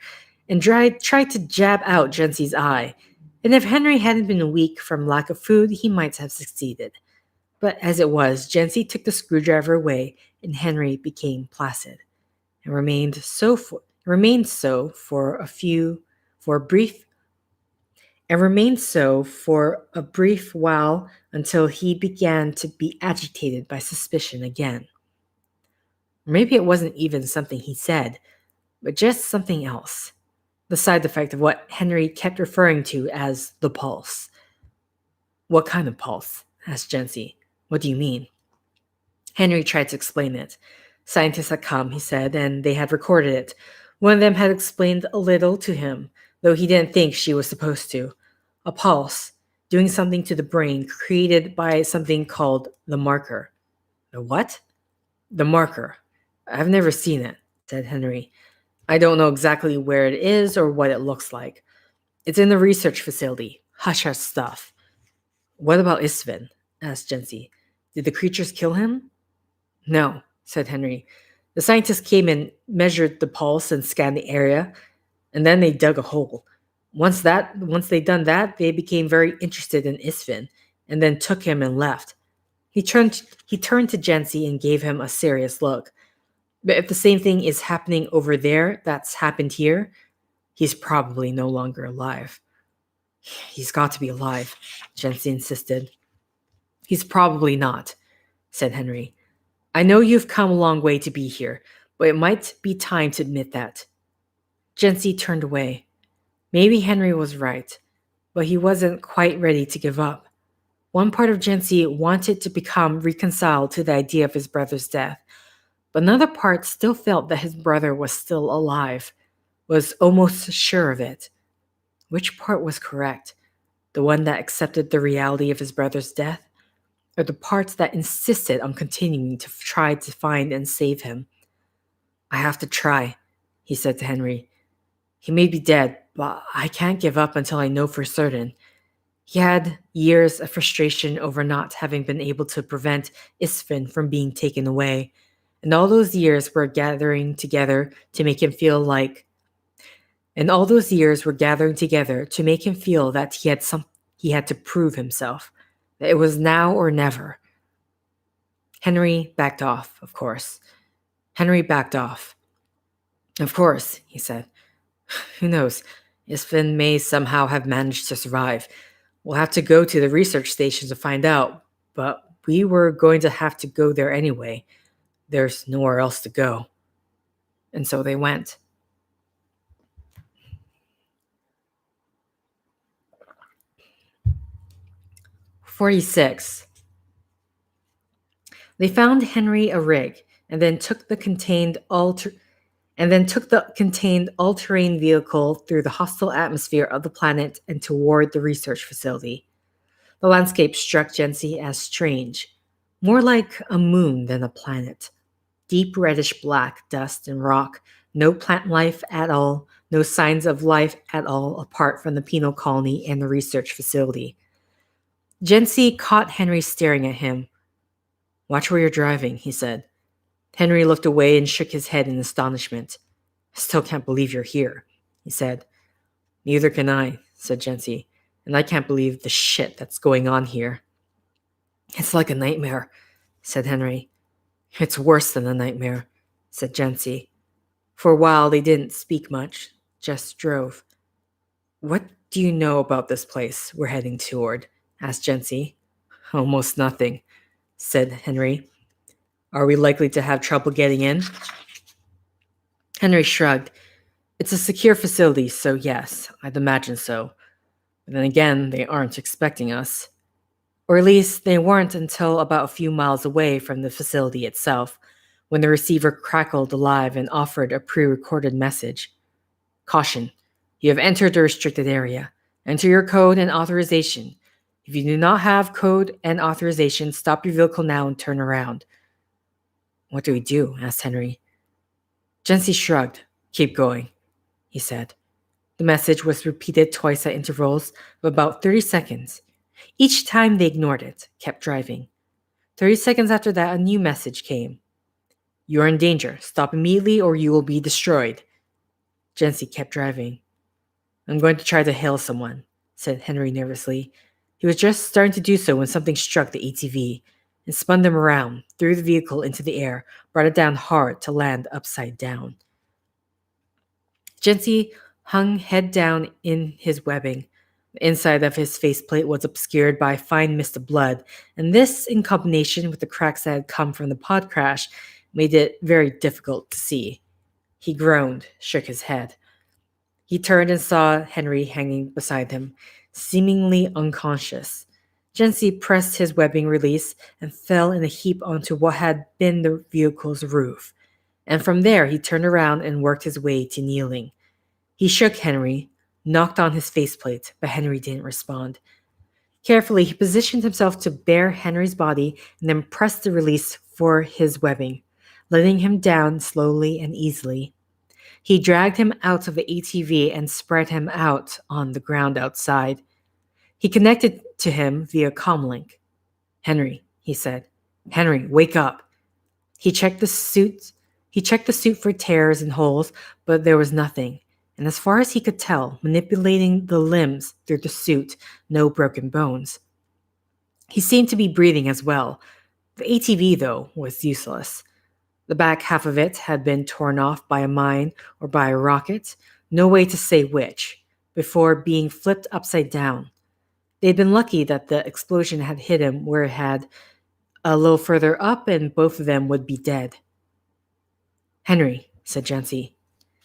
and tried to jab out Jency's eye. And if Henry hadn't been weak from lack of food, he might have succeeded. But as it was, Jency took the screwdriver away and Henry became placid and remained so for a brief while until he began to be agitated by suspicion again. Maybe it wasn't even something he said, but just something else. The side effect of what Henry kept referring to as the pulse. "What kind of pulse?" asked Jency. "What do you mean?" Henry tried to explain it. Scientists had come, he said, and they had recorded it. One of them had explained a little to him, though he didn't think she was supposed to. A pulse, doing something to the brain, created by something called the marker. "The what?" "The marker. I've never seen it," said Henry. "I don't know exactly where it is or what it looks like. It's in the research facility. Hush-hush stuff." "What about Isvin?" asked Jency. "Did the creatures kill him?" "No," said Henry. "The scientists came and measured the pulse and scanned the area, and then they dug a hole. Once they'd done that, they became very interested in Isvin, and then took him and left." He turned to Jency and gave him a serious look. "But if the same thing is happening over there that's happened here, he's probably no longer alive." "He's got to be alive," Jency insisted. "He's probably not," said Henry. "I know you've come a long way to be here, but it might be time to admit that." Jency turned away. Maybe Henry was right, but he wasn't quite ready to give up. One part of Jency wanted to become reconciled to the idea of his brother's death, but another part still felt that his brother was still alive, was almost sure of it. Which part was correct? The one that accepted the reality of his brother's death, or the part that insisted on continuing to try to find and save him? "I have to try," he said to Henry. "He may be dead, but I can't give up until I know for certain." He had years of frustration over not having been able to prevent Isfin from being taken away, And all those years were gathering together to make him feel like and all those years were gathering together to make him feel that he had to prove himself, that it was now or never. Henry backed off, of course. Henry backed off. Of course, he said. Who knows? Isfin may somehow have managed to survive. We'll have to go to the research station to find out, but we were going to have to go there anyway. There's nowhere else to go. And so they went. "46. They found Henry a rig, and then took the contained all-terrain vehicle through the hostile atmosphere of the planet and toward the research facility. The landscape struck Jency as strange, more like a moon than a planet. Deep reddish black dust and rock, no plant life at all, no signs of life at all apart from the penal colony and the research facility. Jency caught Henry staring at him. Watch where you're driving, he said. Henry looked away and shook his head in astonishment. I still can't believe you're here, he said. Neither can I, said Jency, and I can't believe the shit that's going on here. It's like a nightmare, said Henry. It's worse than a nightmare, said Jency. For a while they didn't speak much, just drove. What do you know about this place we're heading toward? Asked Jency. Almost nothing, said Henry. Are we likely to have trouble getting in? Henry shrugged. It's a secure facility, so yes, I'd imagine so. But then again, they aren't expecting us. Or at least they weren't until about a few miles away from the facility itself, when the receiver crackled alive and offered a pre-recorded message. Caution, you have entered the restricted area. Enter your code and authorization. If you do not have code and authorization, stop your vehicle now and turn around. What do we do? Asked Henry. Jency shrugged. Keep going, he said. The message was repeated twice at intervals of about 30 seconds. Each time they ignored it, kept driving. 30 seconds after that, a new message came. You are in danger. Stop immediately or you will be destroyed. Jency kept driving. I'm going to try to hail someone, said Henry nervously. He was just starting to do so when something struck the ATV and spun them around, threw the vehicle into the air, brought it down hard to land upside down. Jency hung head down in his webbing. The inside of his faceplate was obscured by a fine mist of blood, and this, in combination with the cracks that had come from the pod crash, made it very difficult to see. He groaned, shook his head. He turned and saw Henry hanging beside him, seemingly unconscious. Jency pressed his webbing release and fell in a heap onto what had been the vehicle's roof, and from there he turned around and worked his way to kneeling. He shook Henry, knocked on his faceplate, but Henry didn't respond. Carefully, he positioned himself to bear Henry's body and then pressed the release for his webbing, letting him down slowly and easily. He dragged him out of the ATV and spread him out on the ground outside. He connected to him via comlink. Henry, he said. Henry, wake up. He checked the suit for tears and holes, but there was nothing. And as far as he could tell, manipulating the limbs through the suit, no broken bones. He seemed to be breathing as well. The ATV, though, was useless. The back half of it had been torn off by a mine or by a rocket, no way to say which, before being flipped upside down. They'd been lucky that the explosion had hit him where it had, a little further up, and both of them would be dead. Henry, said Jency,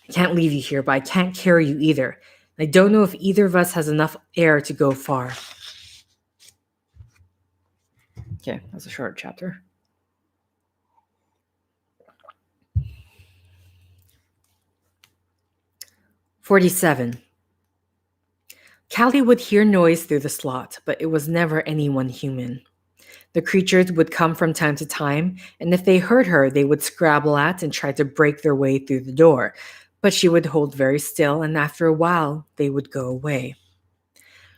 I can't leave you here, but I can't carry you either. I don't know if either of us has enough air to go far. Okay, that's a short chapter. "47. Callie would hear noise through the slot, but it was never anyone human. The creatures would come from time to time, and if they heard her, they would scrabble at and try to break their way through the door, but she would hold very still, and after a while, they would go away.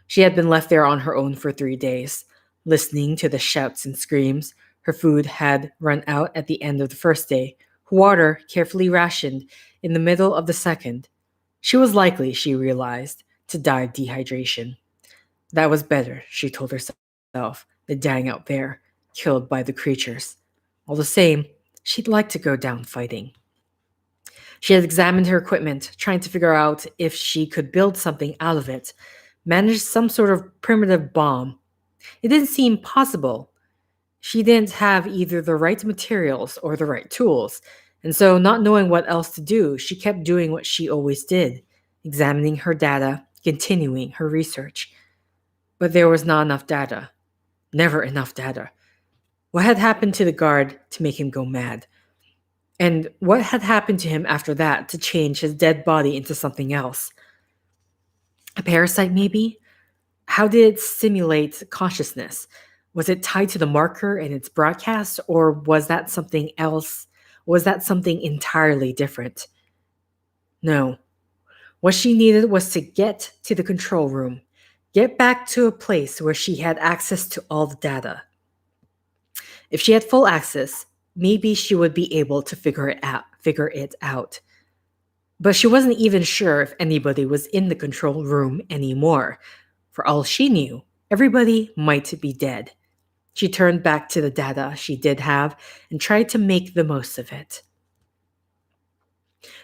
She had been left there on her own for 3 days, listening to the shouts and screams, Her food had run out at the end of the first day, her water carefully rationed in the middle of the second. She was likely, she realized, to die of dehydration. That was better, she told herself, than dying out there, killed by the creatures. All the same, she'd like to go down fighting. She had examined her equipment, trying to figure out if she could build something out of it, manage some sort of primitive bomb. It didn't seem possible. She didn't have either the right materials or the right tools, and so, not knowing what else to do, she kept doing what she always did, examining her data, continuing her research. But there was not enough data. Never enough data. What had happened to the guard to make him go mad? And what had happened to him after that to change his dead body into something else? A parasite, maybe? How did it simulate consciousness? Was it tied to the marker and its broadcast, or was that something else? Was that something entirely different? No. What she needed was to get to the control room, get back to a place where she had access to all the data. If she had full access, maybe she would be able to figure it out. But she wasn't even sure if anybody was in the control room anymore. For all she knew, everybody might be dead. She turned back to the data she did have and tried to make the most of it.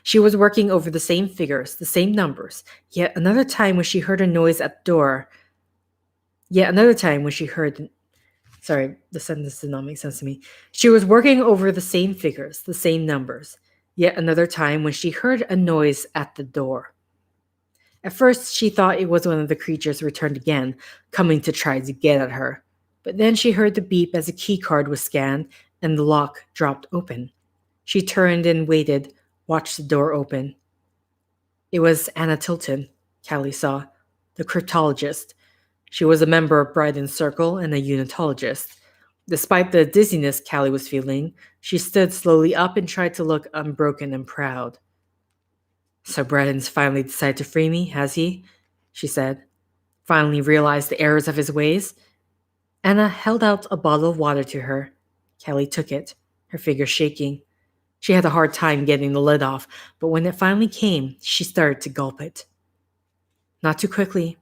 She was working over the same figures, the same numbers, yet another time when she heard a noise at the door. Yet another time when she heard Sorry, the sentence did not make sense to me. She was working over the same figures, the same numbers. Yet another time when she heard a noise at the door. At first, she thought it was one of the creatures returned again, coming to try to get at her. But then she heard the beep as a key card was scanned and the lock dropped open. She turned and waited, watched the door open. It was Anna Tilton, Callie saw, the cryptologist. She was a member of Bryden's Circle and a unitologist. Despite the dizziness Callie was feeling, she stood slowly up and tried to look unbroken and proud. So Bryden's finally decided to free me, has he? She said. Finally realized the errors of his ways? Anna held out a bottle of water to her. Callie took it, her fingers shaking. She had a hard time getting the lid off, but when it finally came, she started to gulp it. Not too quickly,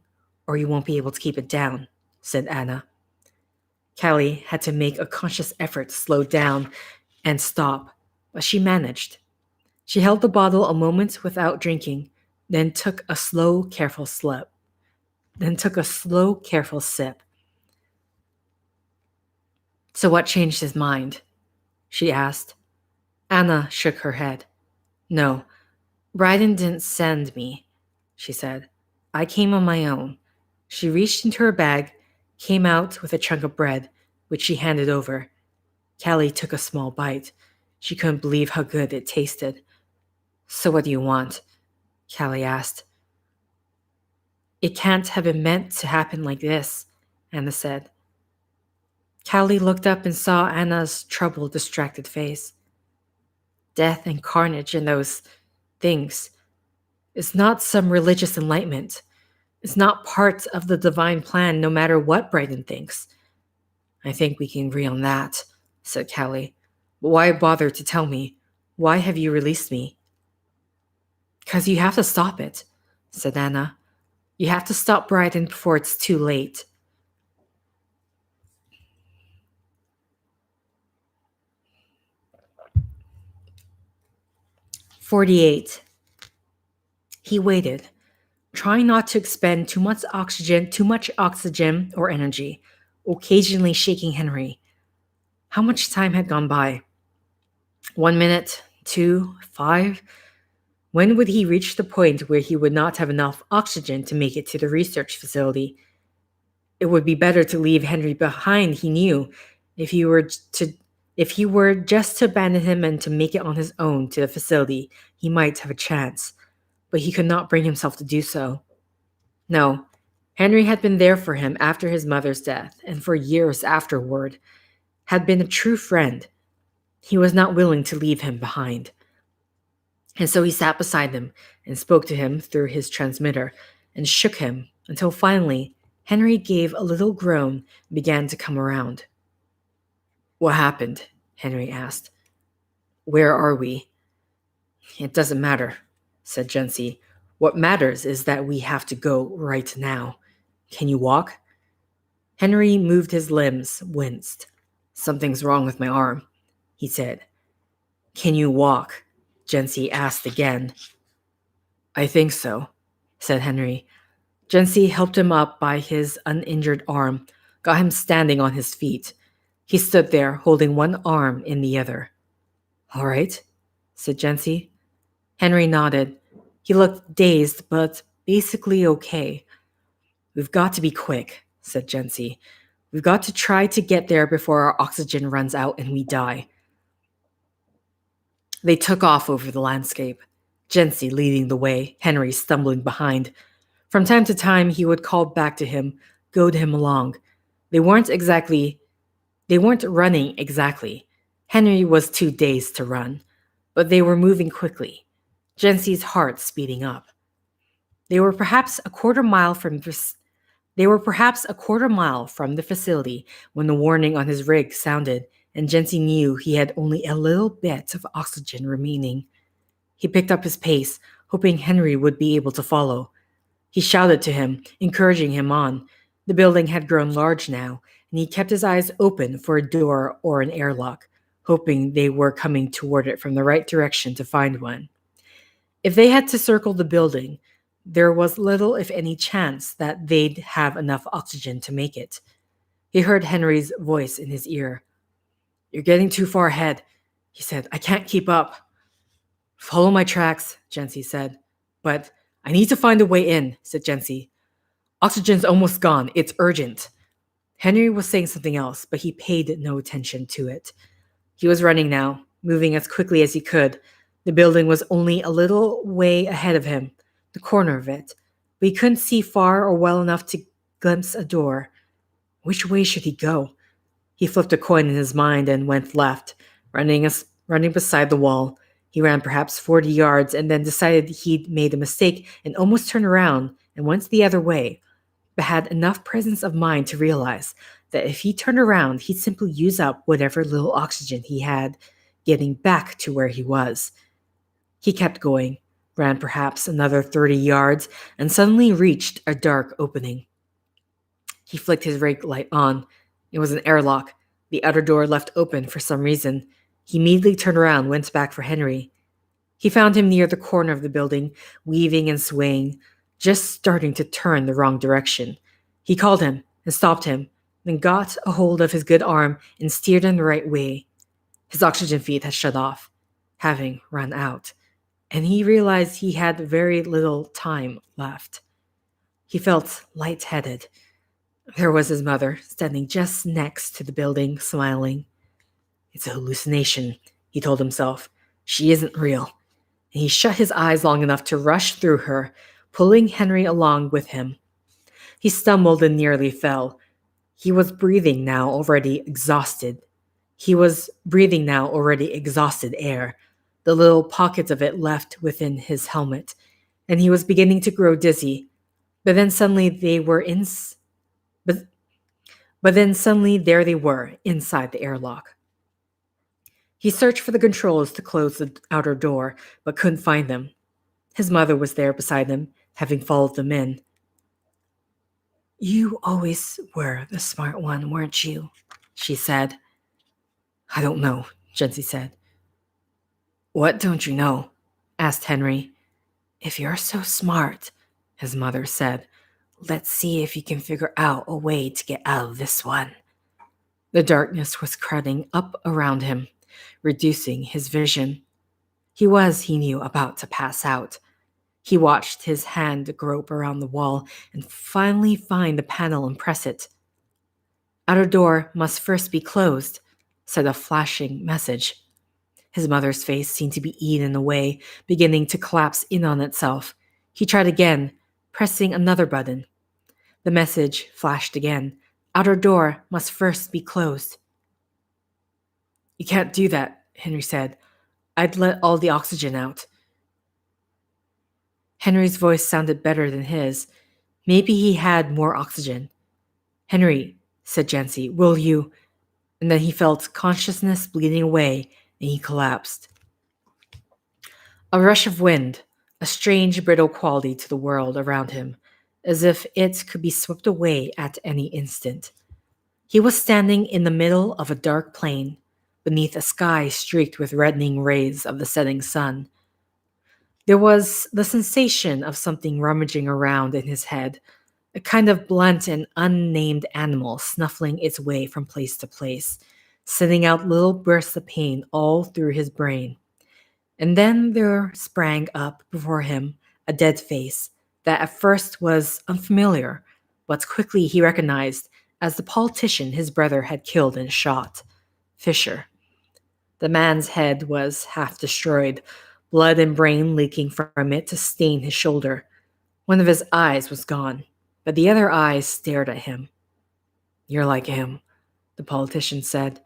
or you won't be able to keep it down, said Anna. Callie had to make a conscious effort to slow down and stop, but she managed. She held the bottle a moment without drinking, then took a slow, careful sip. So what changed his mind? She asked. Anna shook her head. No, Bryden didn't send me, she said. I came on my own. She reached into her bag, came out with a chunk of bread, which she handed over. Callie took a small bite. She couldn't believe how good it tasted. So what do you want? Callie asked. It can't have been meant to happen like this, Anna said. Callie looked up and saw Anna's troubled, distracted face. Death and carnage and those things. It's not some religious enlightenment. It's not part of the divine plan, no matter what Bryden thinks. I think we can agree on that, said Callie. But why bother to tell me? Why have you released me? Because you have to stop it, said Anna. You have to stop Bryden before it's too late. "48. He waited, trying not to expend too much oxygen or energy, occasionally shaking Henry. How much time had gone by? 1 minute, 2, 5? When would he reach the point where he would not have enough oxygen to make it to the research facility? It would be better to leave Henry behind, he knew. If he were just to abandon him and to make it on his own to the facility, he might have a chance. But he could not bring himself to do so. No, Henry had been there for him after his mother's death, and for years afterward, had been a true friend. He was not willing to leave him behind. And so he sat beside him and spoke to him through his transmitter and shook him until finally Henry gave a little groan and began to come around. What happened? Henry asked. Where are we? It doesn't matter, said Jency. What matters is that we have to go right now. Can you walk? Henry moved his limbs, winced. Something's wrong with my arm, he said. Can you walk? Jency asked again. I think so, said Henry. Jency helped him up by his uninjured arm, got him standing on his feet. He stood there, holding one arm in the other. All right, said Jency. Henry nodded. He looked dazed, but basically okay. We've got to be quick, said Jency. We've got to try to get there before our oxygen runs out and we die. They took off over the landscape, Jency leading the way, Henry stumbling behind. From time to time, he would call back to him, goad him along. They weren't running exactly. Henry was too dazed to run, but they were moving quickly, Jency's heart speeding up. They were perhaps a quarter mile from the facility when the warning on his rig sounded, and Jency knew he had only a little bit of oxygen remaining. He picked up his pace, hoping Henry would be able to follow. He shouted to him, encouraging him on. The building had grown large now, and he kept his eyes open for a door or an airlock, hoping they were coming toward it from the right direction to find one. If they had to circle the building, there was little, if any, chance that they'd have enough oxygen to make it. He heard Henry's voice in his ear. You're getting too far ahead, he said. I can't keep up. Follow my tracks, Jency said. But I need to find a way in, said Jency. Oxygen's almost gone. It's urgent. Henry was saying something else, but he paid no attention to it. He was running now, moving as quickly as he could. The building was only a little way ahead of him, the corner of it, but he couldn't see far or well enough to glimpse a door. Which way should he go? He flipped a coin in his mind and went left, running beside the wall. He ran perhaps 40 yards and then decided he'd made a mistake and almost turned around and went the other way, but had enough presence of mind to realize that if he turned around, he'd simply use up whatever little oxygen he had, getting back to where he was. He kept going, ran perhaps another 30 yards, and suddenly reached a dark opening. He flicked his rig light on. It was an airlock, the outer door left open for some reason. He immediately turned around, went back for Henry. He found him near the corner of the building, weaving and swaying, just starting to turn the wrong direction. He called him and stopped him, then got a hold of his good arm and steered him the right way. His oxygen feed had shut off, having run out, and he realized he had very little time left. He felt lightheaded. There was his mother, standing just next to the building, smiling. It's a hallucination, he told himself. She isn't real. And he shut his eyes long enough to rush through her, pulling Henry along with him. He stumbled and nearly fell. He was breathing now already exhausted air, the little pockets of it left within his helmet, and he was beginning to grow dizzy. But then suddenly there they were, inside the airlock. He searched for the controls to close the outer door, but couldn't find them. His mother was there beside him, having followed them in. You always were the smart one, weren't you? She said. I don't know, Jency said. What don't you know? Asked Henry. If you're so smart, his mother said, let's see if you can figure out a way to get out of this one. The darkness was crowding up around him, reducing his vision. He was, he knew, about to pass out. He watched his hand grope around the wall and finally find the panel and press it. Outer door must first be closed, said a flashing message. His mother's face seemed to be eaten away, beginning to collapse in on itself. He tried again, pressing another button. The message flashed again. Outer door must first be closed. You can't do that, Henry said. I'd let all the oxygen out. Henry's voice sounded better than his. Maybe he had more oxygen. Henry, said Jency, will you? and then he felt consciousness bleeding away and he collapsed. A rush of wind, a strange brittle quality to the world around him, as if it could be swept away at any instant. He was standing in the middle of a dark plain, beneath a sky streaked with reddening rays of the setting sun. There was the sensation of something rummaging around in his head, a kind of blunt and unnamed animal snuffling its way from place to place, sending out little bursts of pain all through his brain. And then there sprang up before him a dead face that at first was unfamiliar, but quickly he recognized as the politician his brother had killed and shot, Fisher. The man's head was half destroyed, blood and brain leaking from it to stain his shoulder. One of his eyes was gone, but the other eyes stared at him. "You're like him," the politician said.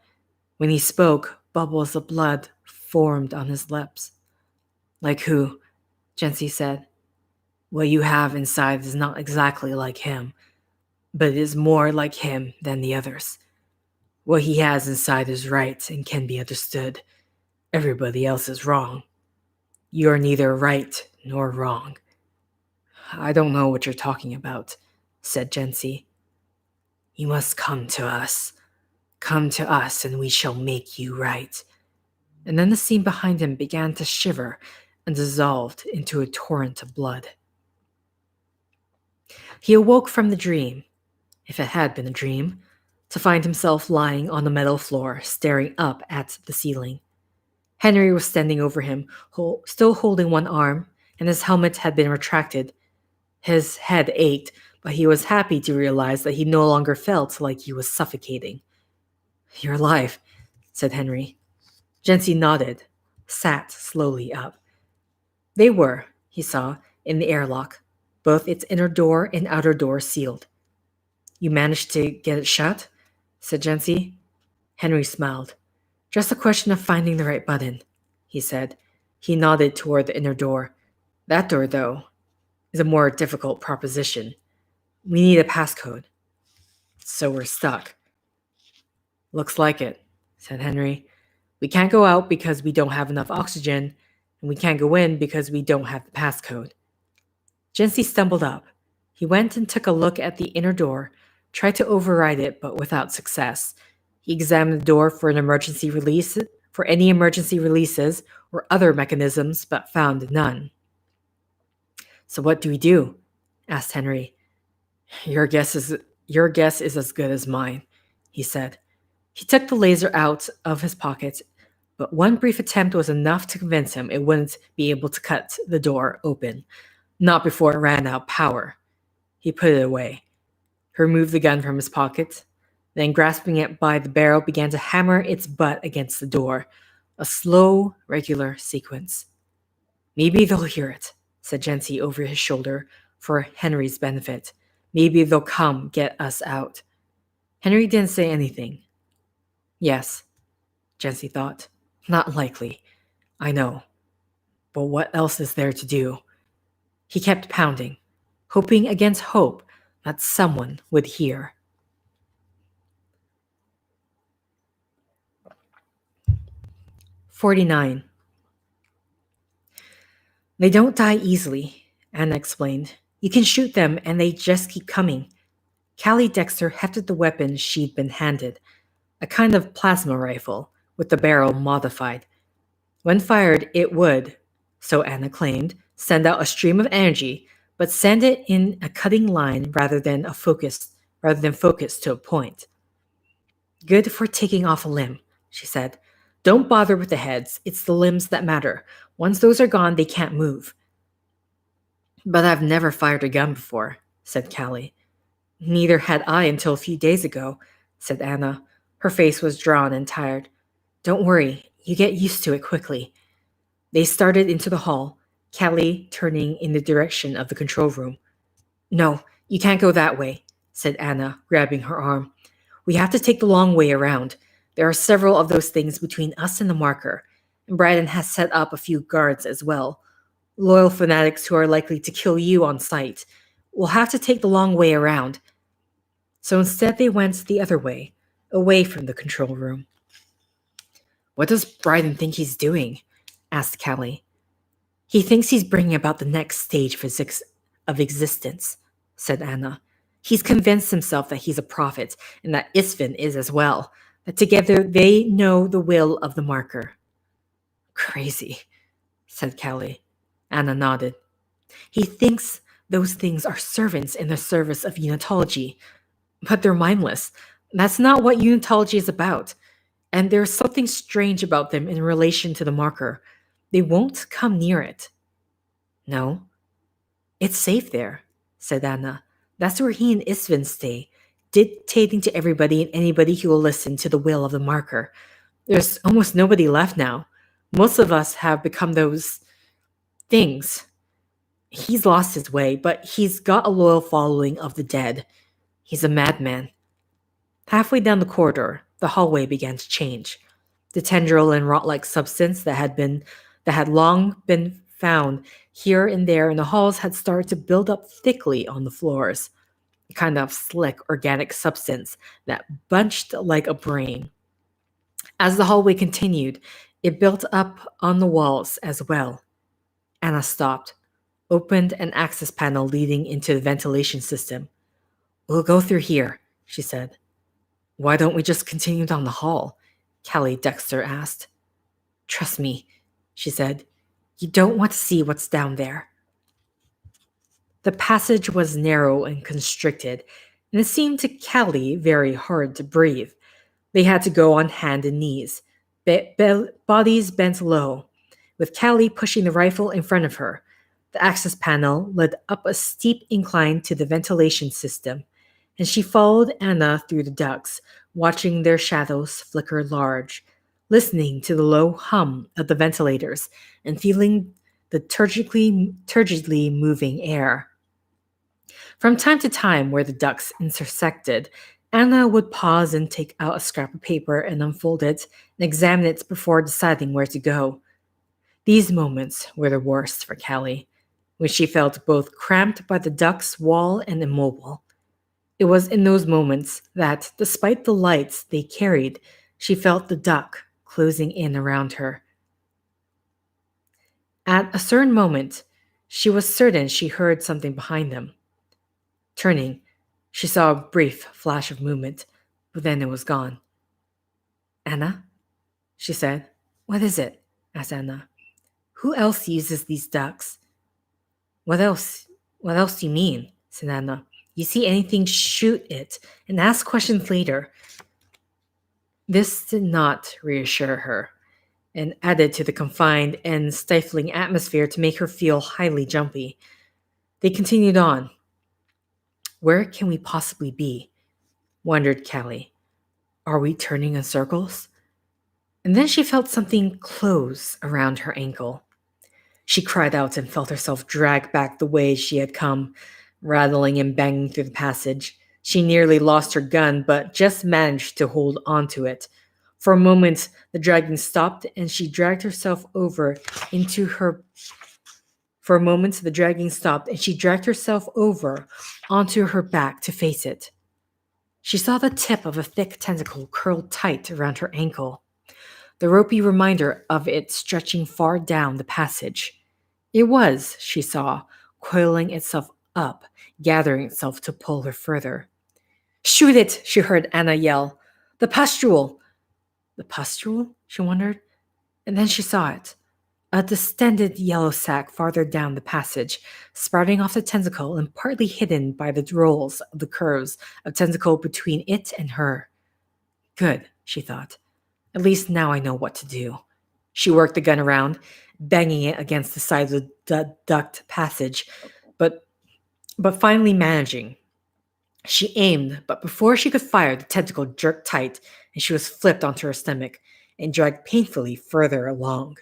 When he spoke, bubbles of blood formed on his lips. "Like who?" Jency said. "What you have inside is not exactly like him, but it is more like him than the others. What he has inside is right and can be understood. Everybody else is wrong. You are neither right nor wrong." "I don't know what you're talking about," said Jency. "You must come to us. Come to us and we shall make you right." And then the scene behind him began to shiver and dissolved into a torrent of blood. He awoke from the dream, if it had been a dream, to find himself lying on the metal floor, staring up at the ceiling. Henry was standing over him, still holding one arm, and his helmet had been retracted. His head ached, but he was happy to realize that he no longer felt like he was suffocating. "You're alive," said Henry. Jency nodded, sat slowly up. They were, he saw, in the airlock, both its inner door and outer door sealed. "You managed to get it shut?" said Jency. Henry smiled. "Just a question of finding the right button," he said. He nodded toward the inner door. "That door, though, is a more difficult proposition. We need a passcode. So we're stuck." "Looks like it," said Henry. "We can't go out because we don't have enough oxygen, and we can't go in because we don't have the passcode." Jency stumbled up. He went and took a look at the inner door, tried to override it, but without success. He examined the door for any emergency releases or other mechanisms, but found none. "So what do we do?" asked Henry. Your guess is as good as mine," he said. He took the laser out of his pocket, but one brief attempt was enough to convince him it wouldn't be able to cut the door open, not before it ran out of power. He put it away. He removed the gun from his pocket, then grasping it by the barrel began to hammer its butt against the door, a slow, regular sequence. "Maybe they'll hear it," said Jency over his shoulder for Henry's benefit. "Maybe they'll come get us out." Henry didn't say anything. Yes, Jency thought. Not likely. I know. But what else is there to do? He kept pounding, hoping against hope that someone would hear. 49. "They don't die easily," Anna explained. "You can shoot them and they just keep coming." Callie Dexter hefted the weapon she'd been handed, a kind of plasma rifle, with the barrel modified. When fired, it would, so Anna claimed, send out a stream of energy, but send it in a cutting line rather than focus to a point. "Good for taking off a limb," she said. "Don't bother with the heads, it's the limbs that matter. Once those are gone, they can't move." "But I've never fired a gun before," said Callie. "Neither had I until a few days ago," said Anna. Her face was drawn and tired. "Don't worry, you get used to it quickly." They started into the hall, Callie turning in the direction of the control room. "No, you can't go that way," said Anna, grabbing her arm. "We have to take the long way around. There are several of those things between us and the marker, and Braden has set up a few guards as well. Loyal fanatics who are likely to kill you on sight. We'll have to take the long way around." So instead they went the other way, away from the control room. "What does Bryden think he's doing?" asked Callie. "He thinks he's bringing about the next stage of existence," said Anna. "He's convinced himself that he's a prophet and that Isfin is as well, that together they know the will of the marker." "Crazy," said Callie. Anna nodded. "He thinks those things are servants in the service of unitology, but they're mindless. That's not what unitology is about. And there's something strange about them in relation to the marker. They won't come near it." "No, it's safe there," said Anna. "That's where he and Isvin stay, dictating to everybody and anybody who will listen to the will of the marker. There's almost nobody left now. Most of us have become those things. He's lost his way, but he's got a loyal following of the dead. He's a madman." Halfway down the corridor, the hallway began to change. The tendril and rot-like substance that had long been found here and there in the halls had started to build up thickly on the floors, a kind of slick organic substance that bunched like a brain. As the hallway continued, it built up on the walls as well. Anna stopped, opened an access panel leading into the ventilation system. "We'll go through here," she said. "Why don't we just continue down the hall?" Callie Dexter asked. "Trust me," she said. "You don't want to see what's down there." The passage was narrow and constricted, and it seemed to Callie very hard to breathe. They had to go on hand and knees, bodies bent low, with Callie pushing the rifle in front of her. The access panel led up a steep incline to the ventilation system, and she followed Anna through the ducts, watching their shadows flicker large, listening to the low hum of the ventilators and feeling the turgidly moving air. From time to time, where the ducts intersected, Anna would pause and take out a scrap of paper and unfold it and examine it before deciding where to go. These moments were the worst for Callie, when she felt both cramped by the duct's wall and immobile. It was in those moments that, despite the lights they carried, she felt the duct closing in around her. At a certain moment, she was certain she heard something behind them. Turning, she saw a brief flash of movement, but then it was gone. "Anna?" she said. "What is it?" asked Anna. "Who else uses these ducts?" "What else? What else do you mean?" said Anna. "You see anything, shoot it, and ask questions later." This did not reassure her, and added to the confined and stifling atmosphere to make her feel highly jumpy. They continued on. "Where can we possibly be?" wondered Callie. "Are we turning in circles?" And then she felt something close around her ankle. She cried out and felt herself dragged back the way she had come, rattling and banging through the passage. She nearly lost her gun, but just managed to hold onto it. For a moment, the dragging stopped, and she dragged herself over into her. For a moment, the dragging stopped, and she dragged herself over onto her back to face it. She saw the tip of a thick tentacle curled tight around her ankle, the ropey reminder of it stretching far down the passage. It was, she saw, coiling itself up, gathering itself to pull her further. "Shoot it!" she heard Anna yell. "The pustule!" The pustule? She wondered. And then she saw it. A distended yellow sac farther down the passage, sprouting off the tentacle and partly hidden by the rolls of the curves of tentacle between it and her. Good, she thought. At least now I know what to do. She worked the gun around, banging it against the side of the duct passage, but finally managing. She aimed, but before she could fire, the tentacle jerked tight, and she was flipped onto her stomach and dragged painfully further along.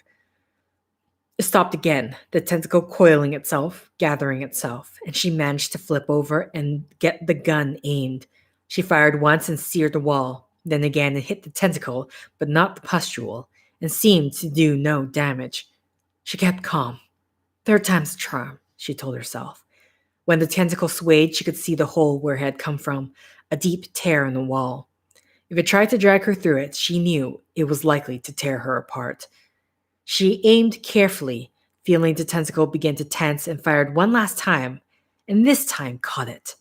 It stopped again, the tentacle coiling itself, gathering itself, and she managed to flip over and get the gun aimed. She fired once and seared the wall. Then again it hit the tentacle, but not the pustule, and seemed to do no damage. She kept calm. Third time's a charm, she told herself. When the tentacle swayed, she could see the hole where it had come from, a deep tear in the wall. If it tried to drag her through it, she knew it was likely to tear her apart. She aimed carefully, feeling the tentacle begin to tense, and fired one last time, and this time caught it.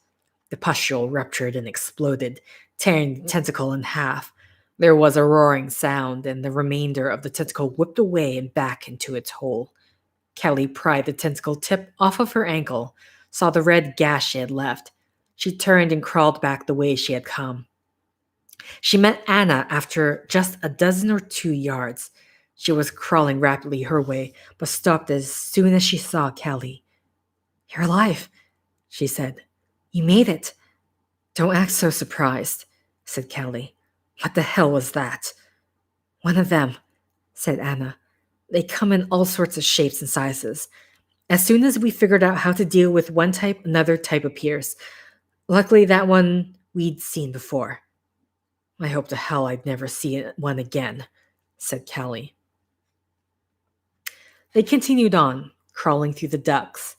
The pustule ruptured and exploded, tearing the tentacle in half. There was a roaring sound, and the remainder of the tentacle whipped away and back into its hole. Kelly pried the tentacle tip off of her ankle, saw the red gash she had left. She turned and crawled back the way she had come. She met Anna after just a dozen or 2 yards. She was crawling rapidly her way, but stopped as soon as she saw Kelly. "You're alive," she said. "You made it." "Don't act so surprised," said Kelly. "What the hell was that?" "One of them," said Anna. "They come in all sorts of shapes and sizes. As soon as we figured out how to deal with one type, another type appears. Luckily, that one we'd seen before." "I hope to hell I'd never see one again," said Kelly. They continued on, crawling through the ducts.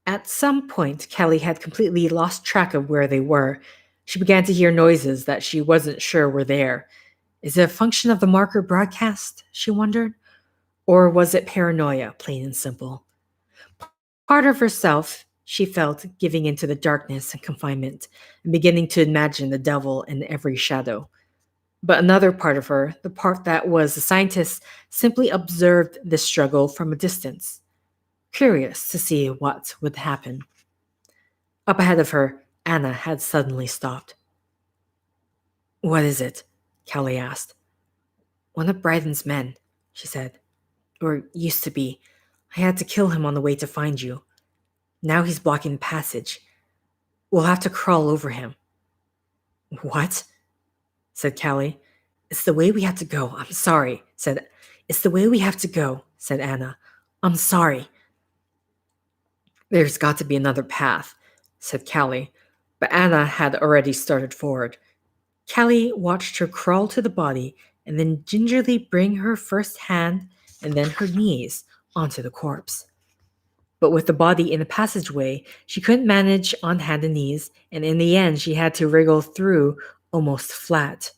At some point, Kelly had completely lost track of where they were. She began to hear noises that she wasn't sure were there. Is it a function of the marker broadcast, she wondered? Or was it paranoia, plain and simple? Part of herself, she felt, giving into the darkness and confinement, and beginning to imagine the devil in every shadow. But another part of her, the part that was a scientist, simply observed this struggle from a distance, curious to see what would happen. Up ahead of her, Anna had suddenly stopped. "What is it?" Kelly asked. "One of Bryden's men," she said. "Or used to be. I had to kill him on the way to find you. Now he's blocking the passage. We'll have to crawl over him." "What?" said Kelly. "It's the way we have to go. I'm sorry," said "It's the way we have to go," said Anna. "I'm sorry." "There's got to be another path," said Kelly, but Anna had already started forward. Kelly watched her crawl to the body and then gingerly bring her first hand and then her knees onto the corpse. But with the body in the passageway, she couldn't manage on hand and knees, and in the end she had to wriggle through almost flat.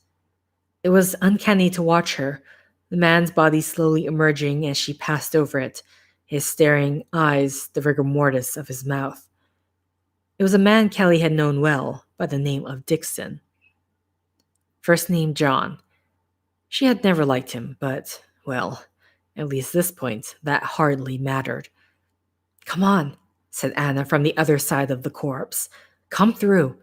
It was uncanny to watch her, the man's body slowly emerging as she passed over it, his staring eyes the rigor mortis of his mouth. It was a man Kelly had known well by the name of Dixon. First name John. She had never liked him, but, well, at least this point, that hardly mattered. "Come on," said Anna from the other side of the corpse. "Come through."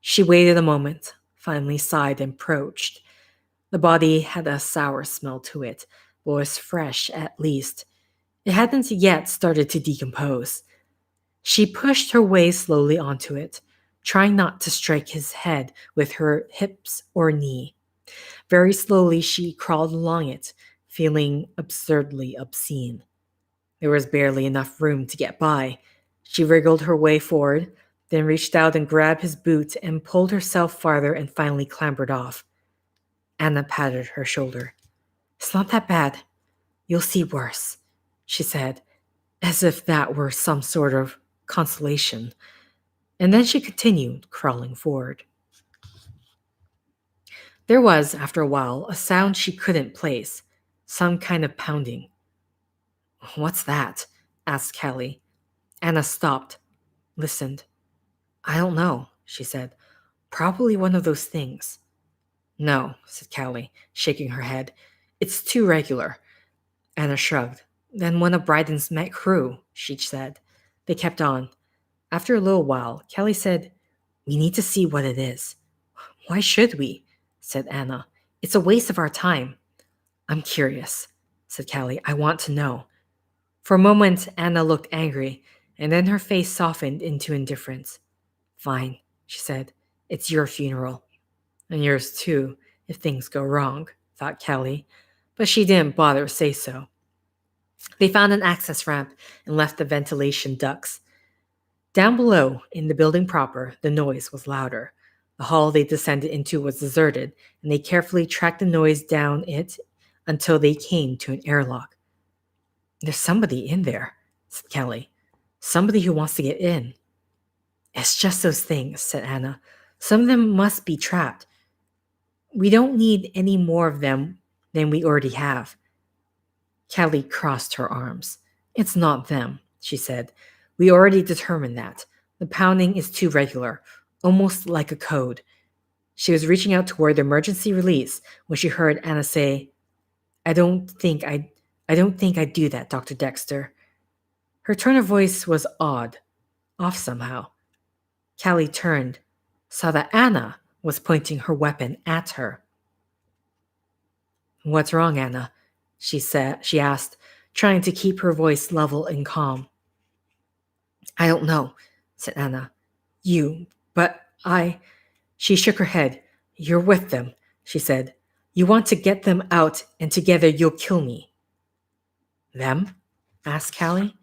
She waited a moment, finally sighed and approached. The body had a sour smell to it, but was fresh at least. It hadn't yet started to decompose. She pushed her way slowly onto it, trying not to strike his head with her hips or knee. Very slowly she crawled along it, feeling absurdly obscene. There was barely enough room to get by. She wriggled her way forward, then reached out and grabbed his boot and pulled herself farther and finally clambered off. Anna patted her shoulder. "It's not that bad. You'll see worse," she said, as if that were some sort of consolation. And then she continued crawling forward. There was, after a while, a sound she couldn't place, some kind of pounding. "What's that?" asked Kelly. Anna stopped, listened. "I don't know," she said. "Probably one of those things." "No," said Kelly, shaking her head. "It's too regular." Anna shrugged. "Then one of Bryden's Met crew," she said. They kept on. After a little while, Kelly said, "We need to see what it is." "Why should we?" said Anna. "It's a waste of our time." "I'm curious," said Kelly. "I want to know." For a moment, Anna looked angry, and then her face softened into indifference. "Fine," she said. "It's your funeral." "And yours too, if things go wrong," thought Kelly, but she didn't bother to say so. They found an access ramp and left the ventilation ducts. Down below, in the building proper, the noise was louder. The hall they descended into was deserted, and they carefully tracked the noise down it until they came to an airlock. "There's somebody in there," said Kelly. "Somebody who wants to get in." "It's just those things," said Anna. "Some of them must be trapped." We don't need any more of them than we already have. Callie crossed her arms. It's not them, she said. We already determined that. The pounding is too regular, almost like a code. She was reaching out toward the emergency release when she heard Anna say, I don't think I'd do that, Dr. Dexter. Her tone of voice was odd, off somehow. Callie turned, saw that Anna was pointing her weapon at her. What's wrong, Anna? She asked, trying to keep her voice level and calm. I don't know, said Anna. But I. She shook her head. You're with them, she said. You want to get them out, and together you'll kill me. Them? Asked Callie.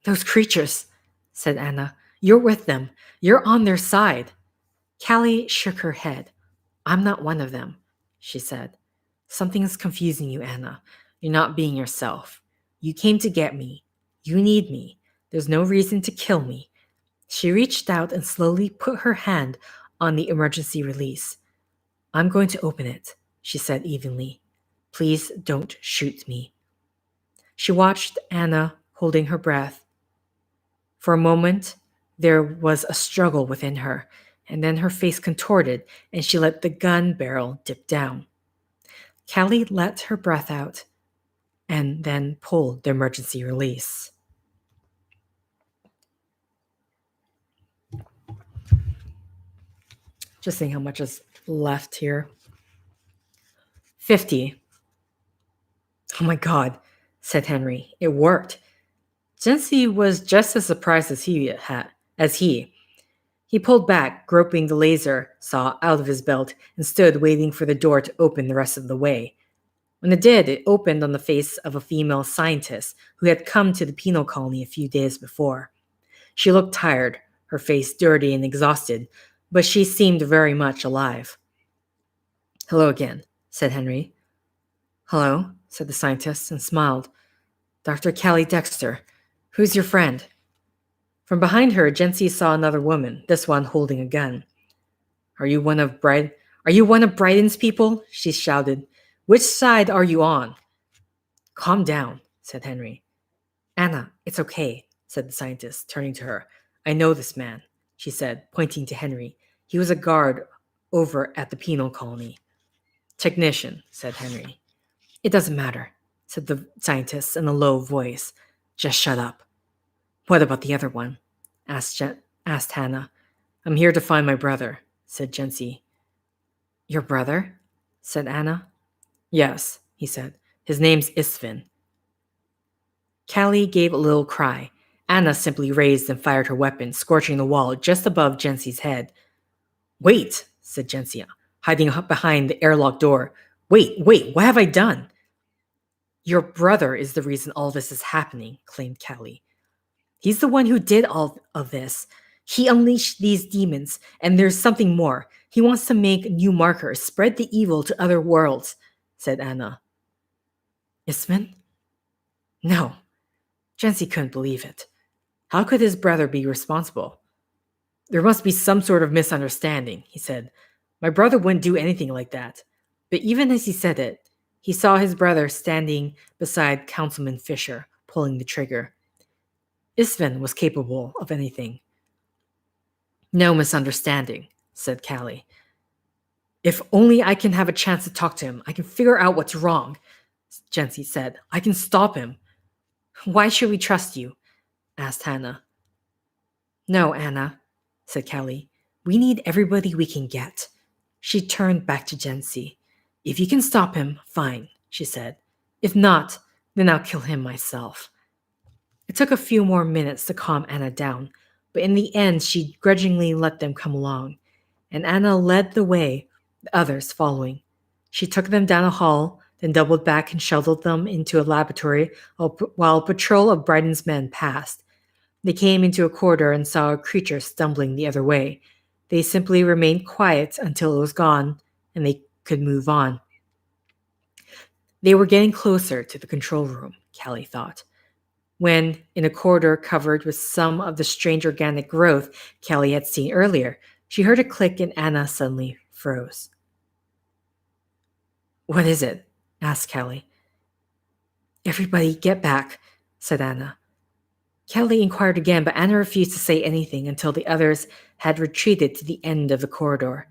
Those creatures, said Anna. You're with them. You're on their side. Callie shook her head. I'm not one of them, she said. Something is confusing you, Anna. You're not being yourself. You came to get me. You need me. There's no reason to kill me. She reached out and slowly put her hand on the emergency release. I'm going to open it, she said evenly. Please don't shoot me. She watched Anna holding her breath. For a moment, there was a struggle within her, and then her face contorted and she let the gun barrel dip down. Callie let her breath out and then pulled the emergency release. Just seeing how much is left here. 50. Oh my God, said Henry. It worked. Jency was just as surprised as he. He pulled back, groping the laser saw out of his belt, and stood waiting for the door to open the rest of the way. When it did, it opened on the face of a female scientist who had come to the penal colony a few days before. She looked tired, her face dirty and exhausted, but she seemed very much alive. Hello again, said Henry. Hello, said the scientist and smiled. Dr. Callie Dexter, who's your friend? From behind her, Jency saw another woman, this one holding a gun. Are you one of Bryden's people? She shouted. Which side are you on? Calm down, said Henry. Anna, it's okay, said the scientist, turning to her. I know this man, she said, pointing to Henry. He was a guard over at the penal colony. Technician, said Henry. It doesn't matter, said the scientist in a low voice. Just shut up. What about the other one? asked Hannah. I'm here to find my brother, said Jency. Your brother? Said Anna. Yes, he said. His name's Istvin. Callie gave a little cry. Anna simply raised and fired her weapon, scorching the wall just above Jency's head. Wait, said Jency, hiding behind the airlock door. Wait, what have I done? Your brother is the reason all this is happening, claimed Callie. He's the one who did all of this. He unleashed these demons, and there's something more. He wants to make new markers, spread the evil to other worlds, said Anna. Isman? No. Jency couldn't believe it. How could his brother be responsible? There must be some sort of misunderstanding, he said. My brother wouldn't do anything like that. But even as he said it, he saw his brother standing beside Councilman Fisher, pulling the trigger. Isvan was capable of anything. No misunderstanding, said Callie. If only I can have a chance to talk to him, I can figure out what's wrong, Jency said. I can stop him. Why should we trust you? Asked Hannah. No, Anna, said Callie. We need everybody we can get. She turned back to Jency. If you can stop him, fine, she said. If not, then I'll kill him myself. It took a few more minutes to calm Anna down, but in the end she grudgingly let them come along, and Anna led the way, the others following. She took them down a hall, then doubled back and shuttled them into a laboratory while a patrol of Bryden's men passed. They came into a corridor and saw a creature stumbling the other way. They simply remained quiet until it was gone, and they could move on. They were getting closer to the control room, Callie thought, when, in a corridor covered with some of the strange organic growth Callie had seen earlier, she heard a click and Anna suddenly froze. What is it? Asked Kelly. Everybody get back, said Anna. Kelly inquired again, but Anna refused to say anything until the others had retreated to the end of the corridor.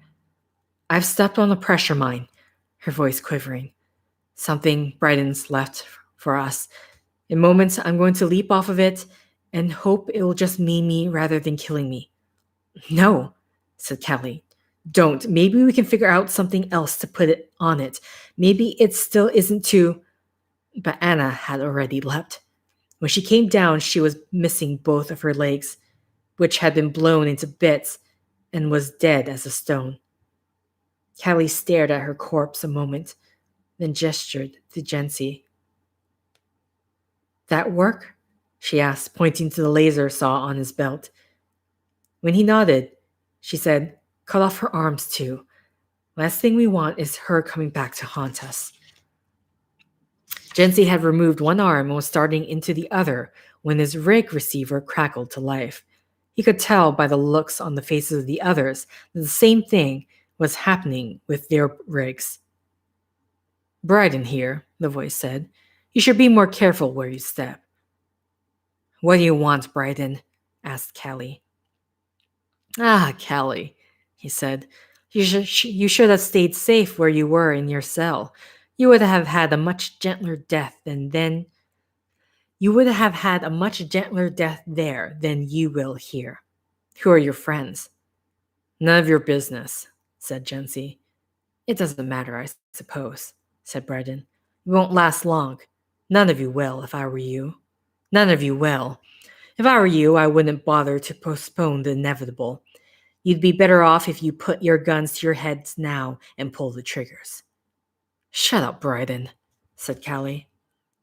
I've stepped on a pressure mine, her voice quivering. Something brightens left for us. In moments, I'm going to leap off of it and hope it will just maim me rather than killing me. No, said Kelly. Don't. Maybe we can figure out something else to put it on it. Maybe it still isn't too. But Anna had already leapt. When she came down, she was missing both of her legs, which had been blown into bits and was dead as a stone. Callie stared at her corpse a moment, then gestured to Jency. That work? She asked, pointing to the laser saw on his belt. When he nodded, she said, cut off her arms too. Last thing we want is her coming back to haunt us. Jency had removed one arm and was starting into the other when his rig receiver crackled to life. He could tell by the looks on the faces of the others that the same thing was happening with their rigs. Bryden here, the voice said. You should be more careful where you step. What do you want, Bryden? Asked Callie. Ah, Callie, he said. You should have stayed safe where you were in your cell. You would have had a much gentler death than you would have had a much gentler death there than you will here. Who are your friends? None of your business, said Jency. It doesn't matter, I suppose, said Bryden. You won't last long. None of you will, if I were you. None of you will. If I were you, I wouldn't bother to postpone the inevitable. You'd be better off if you put your guns to your heads now and pull the triggers. Shut up, Bryden, said Callie.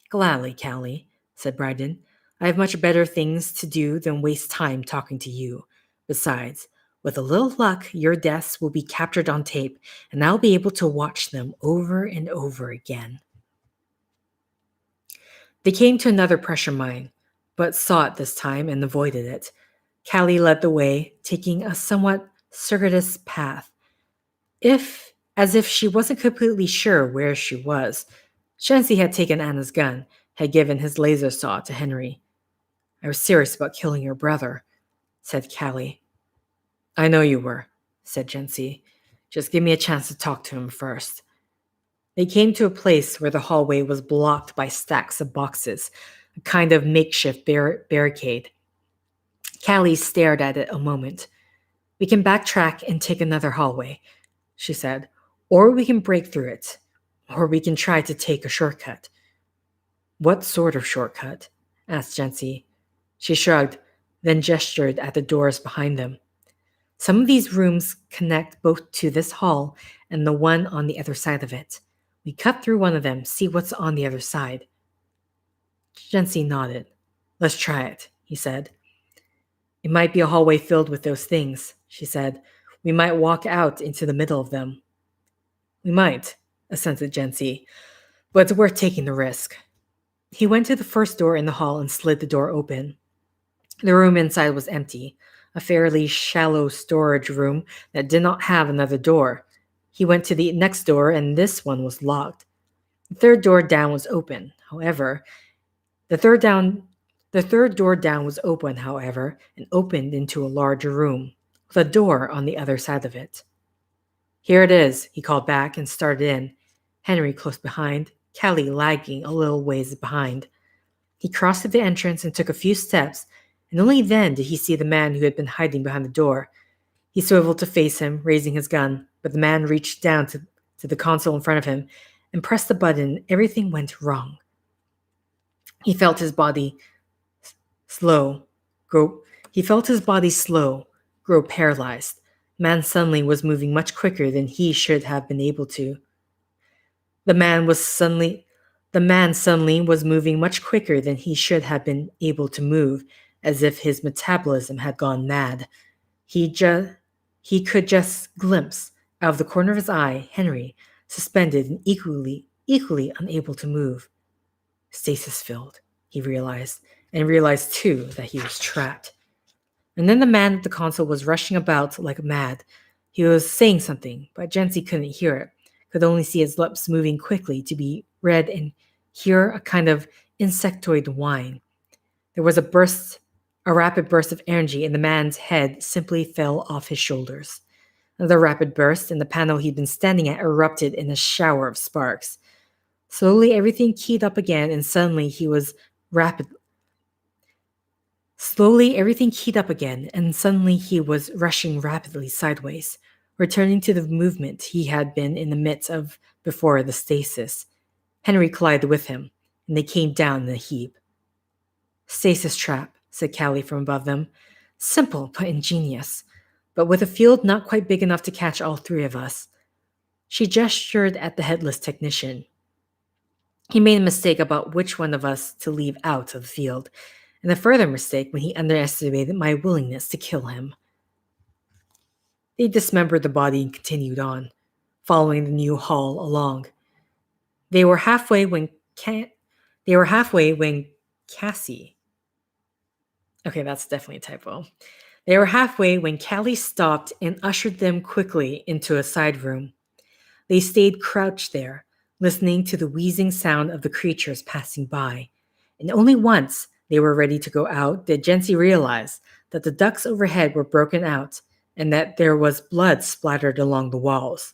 Gladly, Callie, said Bryden. I have much better things to do than waste time talking to you. Besides, with a little luck, your deaths will be captured on tape, and I'll be able to watch them over and over again. They came to another pressure mine, but saw it this time and avoided it. Callie led the way, taking a somewhat circuitous path. As if she wasn't completely sure where she was. Shensi had taken Anna's gun, had given his laser saw to Henry. I was serious about killing your brother, said Callie. I know you were, said Jency. Just give me a chance to talk to him first. They came to a place where the hallway was blocked by stacks of boxes, a kind of makeshift barricade. Callie stared at it a moment. We can backtrack and take another hallway, she said, or we can break through it, or we can try to take a shortcut. What sort of shortcut? Asked Jency. She shrugged, then gestured at the doors behind them. Some of these rooms connect both to this hall and the one on the other side of it. We cut through one of them, see what's on the other side. Jency nodded. Let's try it, he said. It might be a hallway filled with those things, she said. We might walk out into the middle of them. We might, assented Jency, but it's worth taking the risk. He went to the first door in the hall and slid the door open. The room inside was empty, a fairly shallow storage room that did not have another door. He went to the next door, and this one was locked. The third door down was open, however. The third door down was open, however, and opened into a larger room, with a door on the other side of it. Here it is, he called back and started in, Henry close behind, Callie lagging a little ways behind. He crossed to the entrance and took a few steps, and only then did he see the man who had been hiding behind the door. He swiveled to face him, raising his gun, but the man reached down to the console in front of him and pressed the button, and everything went wrong. He felt his body slow, grow paralyzed. The man suddenly was moving much quicker than he should have been able to. The man suddenly was moving much quicker than he should have been able to move, as if his metabolism had gone mad. He could just glimpse, out of the corner of his eye, Henry, suspended and equally unable to move. Stasis filled, he realized, and realized too that he was trapped. And then the man at the console was rushing about like mad. He was saying something, but Jency couldn't hear it, could only see his lips moving quickly to be read and hear a kind of insectoid whine. There was a rapid burst of energy, and the man's head simply fell off his shoulders. Another rapid burst, and the panel he'd been standing at erupted in a shower of sparks. Slowly, everything keyed up again, and rapid. Slowly, everything keyed up again, and suddenly he was rushing rapidly sideways, returning to the movement he had been in the midst of before the stasis. Henry collided with him, and they came down in a heap. Stasis trap, said Callie from above them. Simple but ingenious, but with a field not quite big enough to catch all three of us. She gestured at the headless technician. He made a mistake about which one of us to leave out of the field, and a further mistake when he underestimated my willingness to kill him. They dismembered the body and continued on, following the new hall along. They were halfway when Cassie. Okay, that's definitely a typo. They were halfway when Callie stopped and ushered them quickly into a side room. They stayed crouched there, listening to the wheezing sound of the creatures passing by, and only once they were ready to go out did Jency realize that the ducts overhead were broken out and that there was blood splattered along the walls.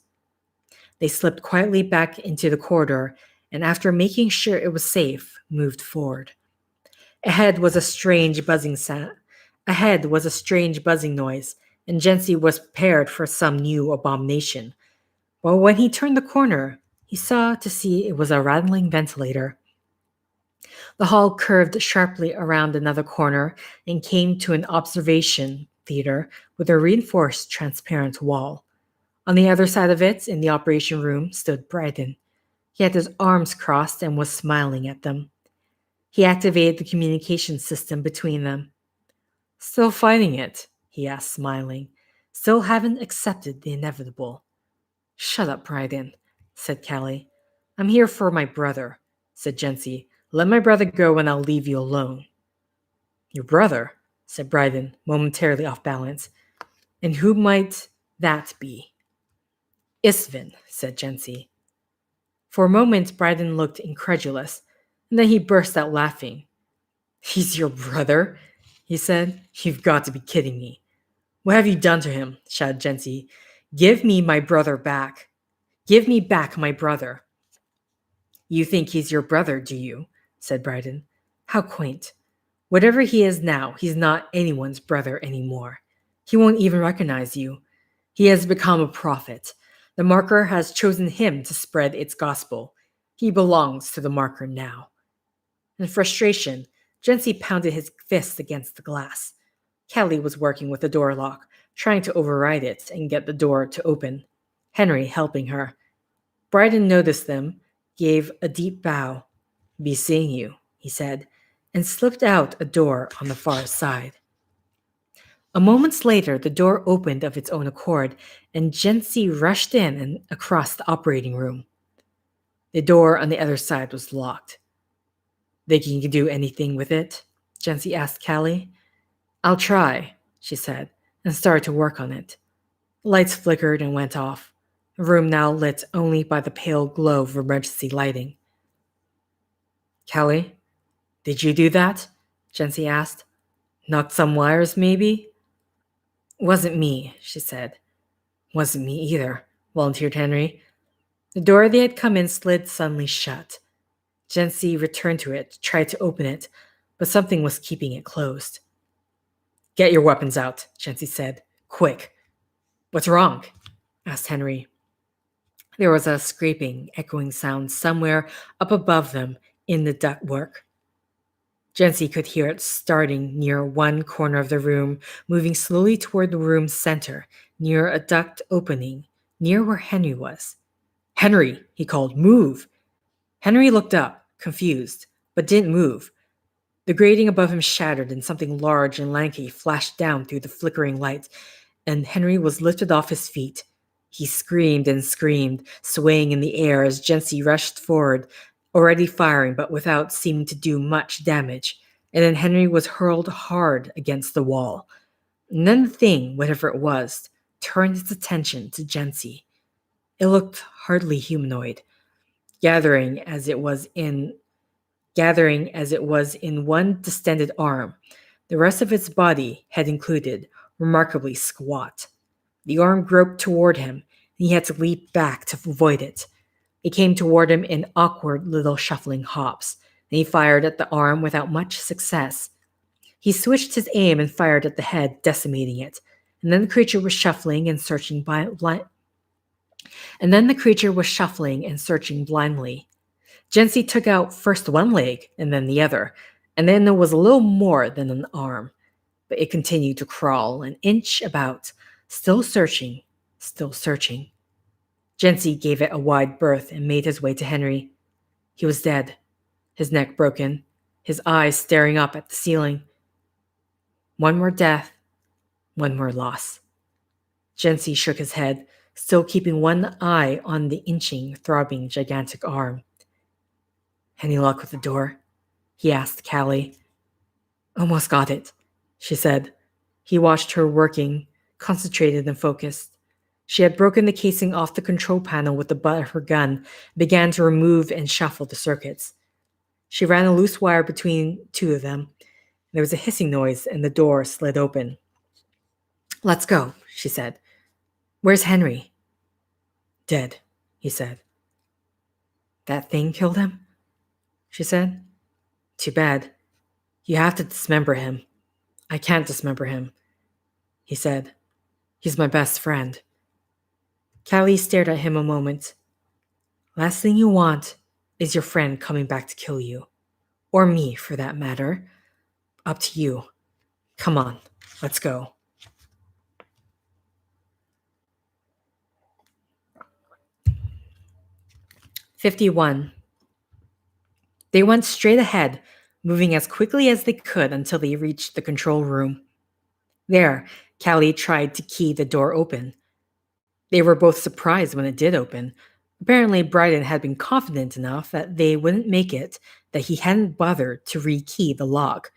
They slipped quietly back into the corridor and, after making sure it was safe, moved forward. Ahead was a strange buzzing noise, and Jency was prepared for some new abomination. But when he turned the corner, he saw to see it was a rattling ventilator. The hall curved sharply around another corner and came to an observation theater with a reinforced transparent wall. On the other side of it, in the operation room, stood Bryden. He had his arms crossed and was smiling at them. He activated the communication system between them. Still fighting it? He asked, smiling. Still haven't accepted the inevitable. Shut up, Bryden, said Callie. I'm here for my brother, said Jency. Let my brother go and I'll leave you alone. Your brother, said Bryden, momentarily off balance. And who might that be? Isvin, said Jency. For a moment, Bryden looked incredulous, and then he burst out laughing. He's your brother, he said. You've got to be kidding me. What have you done to him? Shouted Jency. Give me my brother back. Give me back my brother. You think he's your brother, do you? Said Bryden. How quaint. Whatever he is now, he's not anyone's brother anymore. He won't even recognize you. He has become a prophet. The marker has chosen him to spread its gospel. He belongs to the marker now. In frustration, Jency pounded his fist against the glass. Callie was working with the door lock, trying to override it and get the door to open. Henry helping her. Bryden noticed them, gave a deep bow. Be seeing you, he said, and slipped out a door on the far side. A moment later, the door opened of its own accord, and Jency rushed in and across the operating room. The door on the other side was locked. Think you can do anything with it? Jency asked Callie. I'll try, she said, and started to work on it. The lights flickered and went off, the room now lit only by the pale glow of emergency lighting. Callie, did you do that? Jency asked. Knocked some wires, maybe? Wasn't me, she said. Wasn't me either, volunteered Henry. The door they had come in slid suddenly shut. Jency returned to it, tried to open it, but something was keeping it closed. Get your weapons out, Jency said. Quick. What's wrong? Asked Henry. There was a scraping, echoing sound somewhere up above them in the ductwork. Jency could hear it starting near one corner of the room, moving slowly toward the room's center, near a duct opening, near where Henry was. Henry, he called, move! Henry looked up, confused, but didn't move. The grating above him shattered and something large and lanky flashed down through the flickering light, and Henry was lifted off his feet. He screamed and screamed, swaying in the air as Jency rushed forward, already firing but without seeming to do much damage, and then Henry was hurled hard against the wall. And then the thing, whatever it was, turned its attention to Jency. It looked hardly humanoid, gathering as it was in one distended arm. The rest of its body, head included, remarkably squat. The arm groped toward him, and he had to leap back to avoid it. It came toward him in awkward little shuffling hops, and he fired at the arm without much success. He switched his aim and fired at the head, decimating it. And then the creature was shuffling and searching blindly. Jency took out first one leg and then the other, and then there was a little more than an arm. But it continued to crawl an inch about, still searching, still searching. Jency gave it a wide berth and made his way to Henry. He was dead, his neck broken, his eyes staring up at the ceiling. One more death, one more loss. Jency shook his head, still keeping one eye on the inching, throbbing, gigantic arm. Any luck with the door? He asked Callie. Almost got it, she said. He watched her working, concentrated and focused. She had broken the casing off the control panel with the butt of her gun and began to remove and shuffle the circuits. She ran a loose wire between two of them. There was a hissing noise and the door slid open. Let's go, she said. Where's Henry? Dead, he said. That thing killed him? She said. Too bad. You have to dismember him. I can't dismember him, he said. He's my best friend. Callie stared at him a moment. Last thing you want is your friend coming back to kill you. Or me, for that matter. Up to you. Come on, let's go. "51. They went straight ahead, moving as quickly as they could until they reached the control room. There, Callie tried to key the door open. They were both surprised when it did open. Apparently, Bryden had been confident enough that they wouldn't make it that he hadn't bothered to rekey the lock.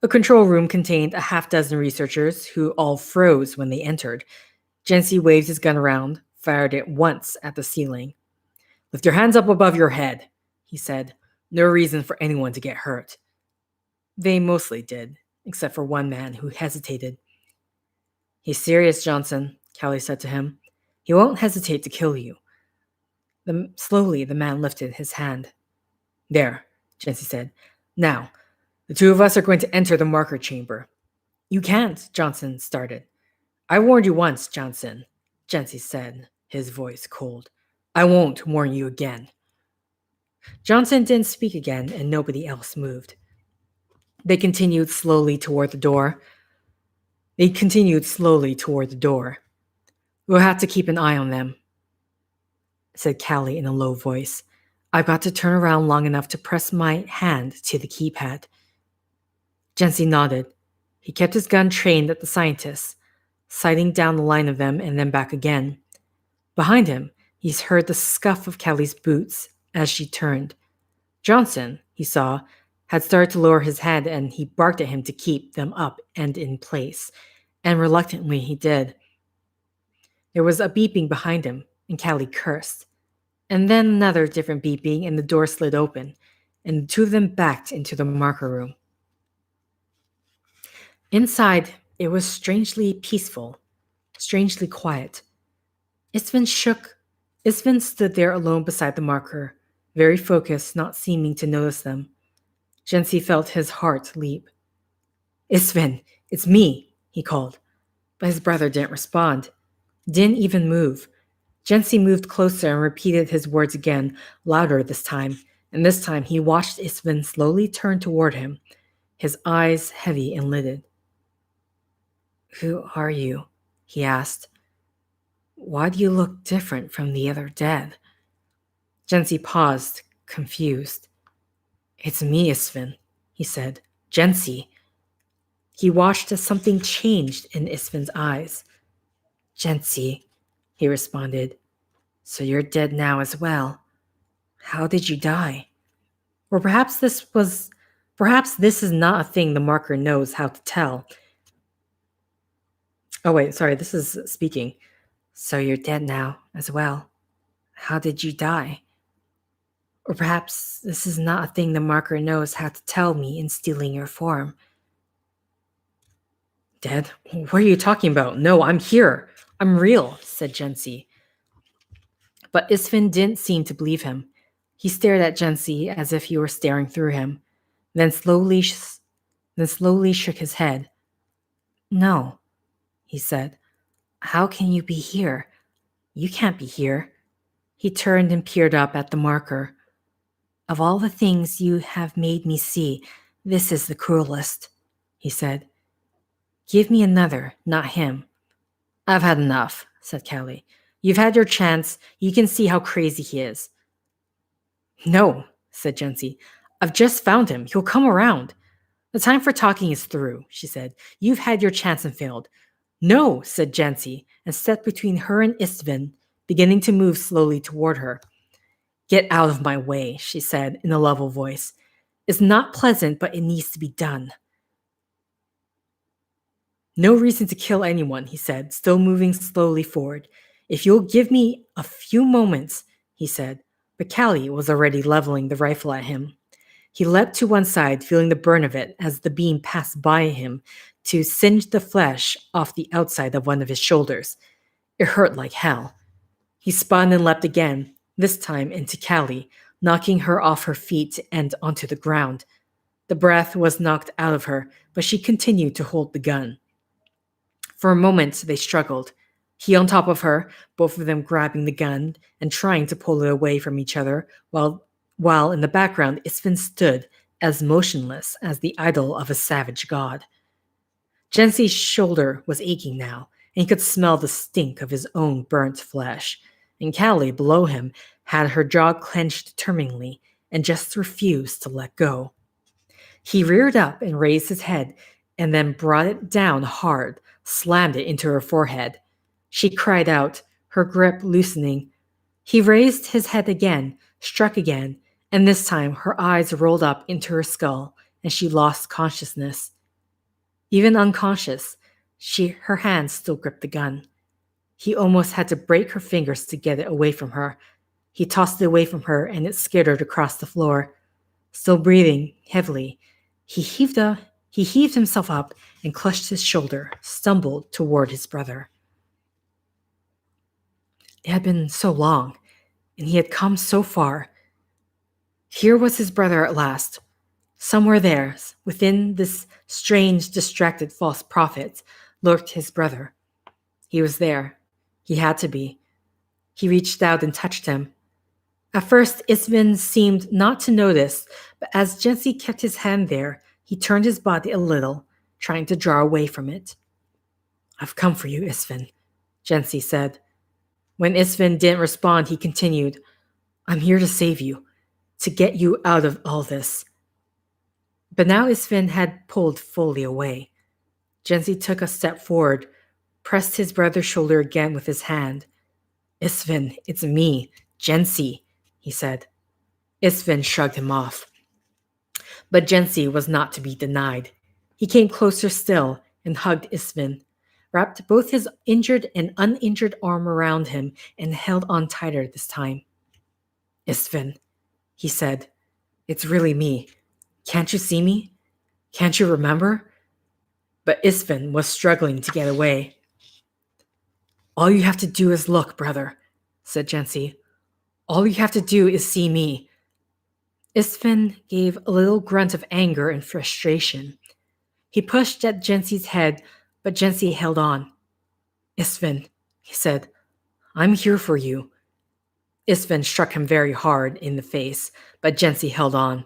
The control room contained a half-dozen researchers who all froze when they entered. Jency waved his gun around, fired it once at the ceiling. Lift your hands up above your head, he said. No reason for anyone to get hurt. They mostly did, except for one man who hesitated. He's serious, Johnson, Callie said to him. He won't hesitate to kill you. Slowly, the man lifted his hand. There, Jency said. Now, the two of us are going to enter the marker chamber. You can't, Johnson started. I warned you once, Johnson, Jency said, his voice cold. I won't warn you again. Johnson didn't speak again, and nobody else moved. They continued slowly toward the door. We'll have to keep an eye on them, said Callie in a low voice. I've got to turn around long enough to press my hand to the keypad. Jency nodded. He kept his gun trained at the scientists, sighting down the line of them and then back again. Behind him, he heard the scuff of Callie's boots as she turned. Johnson, he saw, had started to lower his head, and he barked at him to keep them up and in place, and reluctantly he did. There was a beeping behind him, and Callie cursed. And then another different beeping, and the door slid open, and the two of them backed into the marker room. Inside, it was strangely peaceful, strangely quiet. Isvin stood there alone beside the marker, very focused, not seeming to notice them. Jency felt his heart leap. Isvin, it's me, he called. But his brother didn't respond, didn't even move. Jency moved closer and repeated his words again, louder this time, and this time he watched Isvin slowly turn toward him, his eyes heavy and lidded. Who are you? He asked. Why do you look different from the other dead? Jency paused, confused. It's me, Isvin, he said. Jency. He watched as something changed in Isvin's eyes. Jency, he responded. So you're dead now as well. How did you die? Or perhaps this is not a thing the marker knows how to tell. Oh wait, sorry, this is speaking. So you're dead now as well, How did you die? Or perhaps this is not a thing the marker knows how to tell me in stealing your form. Dead? What are you talking about? No, I'm here. I'm real, said Gensi. But Isfin didn't seem to believe him. He stared at Gensi as if he were staring through him, then slowly shook his head. No, he said. How can you be here? You can't be here. He turned and peered up at the marker. Of all the things you have made me see, this is the cruelest, he said. Give me another, not him. I've had enough, said Callie. You've had your chance. You can see how crazy he is. No, said Gensi. I've just found him. He'll come around. The time for talking is through, she said. You've had your chance and failed. No, said Gensi, and stepped between her and Istvin, beginning to move slowly toward her. Get out of my way, she said in a level voice. It's not pleasant, but it needs to be done. No reason to kill anyone, he said, still moving slowly forward. If you'll give me a few moments, he said, but Callie was already leveling the rifle at him. He leapt to one side, feeling the burn of it as the beam passed by him to singe the flesh off the outside of one of his shoulders. It hurt like hell. He spun and leapt again, this time into Callie, knocking her off her feet and onto the ground. The breath was knocked out of her, but she continued to hold the gun. For a moment, they struggled. He on top of her, both of them grabbing the gun and trying to pull it away from each other, while in the background, Isfin stood as motionless as the idol of a savage god. Gensi's shoulder was aching now, and he could smell the stink of his own burnt flesh. And Callie, below him, had her jaw clenched determinedly and just refused to let go. He reared up and raised his head, and then brought it down hard, slammed it into her forehead. She cried out, her grip loosening. He raised his head again, struck again, and this time her eyes rolled up into her skull, and she lost consciousness. Even unconscious, her hands still gripped the gun. He almost had to break her fingers to get it away from her. He tossed it away from her, and it skittered across the floor. Still breathing heavily, he heaved himself up and clutched his shoulder, stumbled toward his brother. It had been so long, and he had come so far. Here was his brother at last. Somewhere there, within this strange, distracted false prophet, lurked his brother. He was there. He had to be. He reached out and touched him. At first, Isvin seemed not to notice, but as Gensi kept his hand there, he turned his body a little, trying to draw away from it. I've come for you, Isvin, Gensi said. When Isvin didn't respond, he continued, I'm here to save you, to get you out of all this. But now Isvin had pulled fully away. Gensi took a step forward, pressed his brother's shoulder again with his hand. Isvin, it's me, Gensi, he said. Isvin shrugged him off. But Gensi was not to be denied. He came closer still and hugged Isvin, wrapped both his injured and uninjured arm around him, and held on tighter this time. Isvin, he said, it's really me. Can't you see me? Can't you remember? But Isvin was struggling to get away. All you have to do is look, brother, said Gensi. All you have to do is see me. Isvin gave a little grunt of anger and frustration. He pushed at Gensi's head, but Gensi held on. Isvin, he said, I'm here for you. Isvin struck him very hard in the face, but Gensi held on.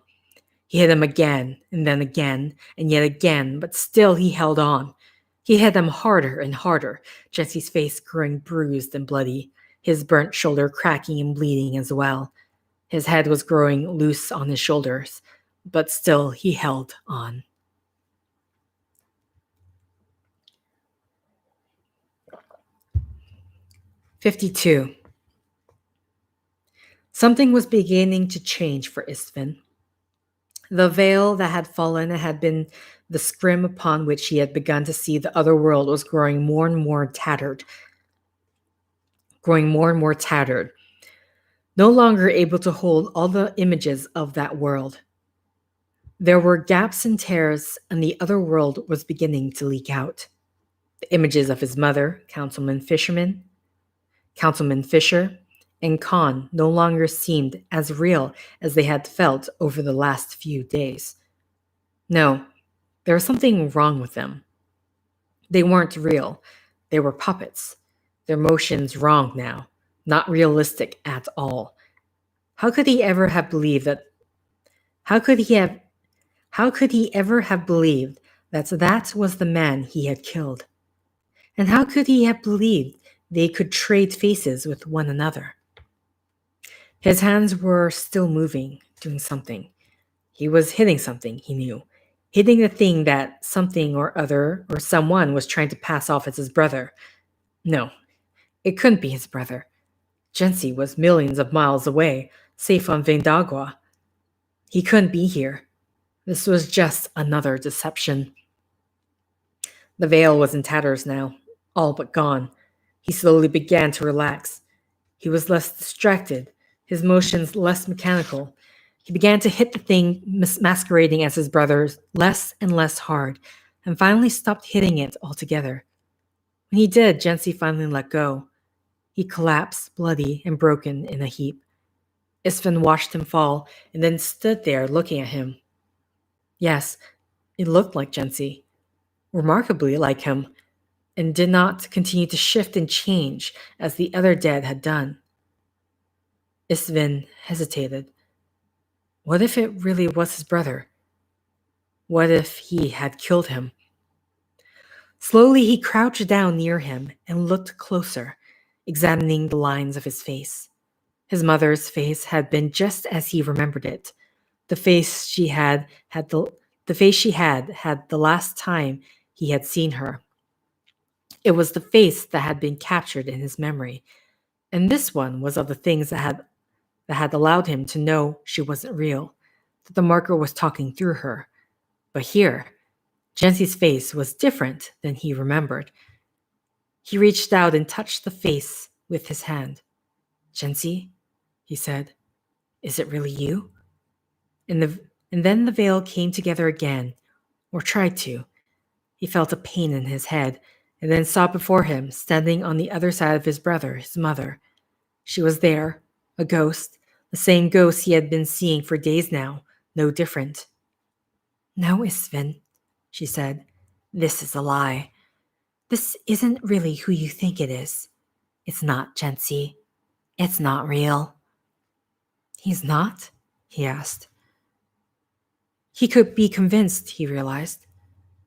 He hit him again, and then again, and yet again, but still he held on. He hit him harder and harder, Gensi's face growing bruised and bloody, his burnt shoulder cracking and bleeding as well. His head was growing loose on his shoulders, but still he held on. "52. Something was beginning to change for Istvin. The veil that had fallen and had been the scrim upon which he had begun to see the other world was growing more and more tattered. no longer able to hold all the images of that world. There were gaps and tears, and the other world was beginning to leak out. The images of his mother, Councilman Fisher, and Khan no longer seemed as real as they had felt over the last few days. No, there was something wrong with them. They weren't real. They were puppets. Their motions wrong now, not realistic at all. How could he ever have believed that how could he have how could he ever have believed that was the man he had killed? And how could he have believed they could trade faces with one another? His hands were still moving, doing something. He was hitting something, he knew. Hitting the thing that something or other or someone was trying to pass off as his brother. No, it couldn't be his brother. Jensi was millions of miles away, safe on Vendagua. He couldn't be here. This was just another deception. The veil was in tatters now, all but gone. He slowly began to relax. He was less distracted, his motions less mechanical. He began to hit the thing masquerading as his brother's less and less hard, and finally stopped hitting it altogether. When he did, Jensi finally let go. He collapsed, bloody and broken, in a heap. Isfin watched him fall and then stood there looking at him. Yes, it looked like Jensi, remarkably like him, and did not continue to shift and change as the other dead had done. Isvin hesitated. What if it really was his brother? What if he had killed him? Slowly he crouched down near him and looked closer, examining the lines of his face. His mother's face had been just as he remembered it. The face she had the last time he had seen her. It was the face that had been captured in his memory, and this one was of the things that had allowed him to know she wasn't real, that the marker was talking through her. But here, Jensi's face was different than he remembered. He reached out and touched the face with his hand. Jensi, he said, is it really you? And then the veil came together again, or tried to. He felt a pain in his head, and then saw before him, standing on the other side of his brother, his mother. She was there, a ghost, the same ghost he had been seeing for days now, no different. No, Isvin, she said, this is a lie. This isn't really who you think it is. It's not, Jensi. It's not real. He's not? He asked. He could be convinced, he realized.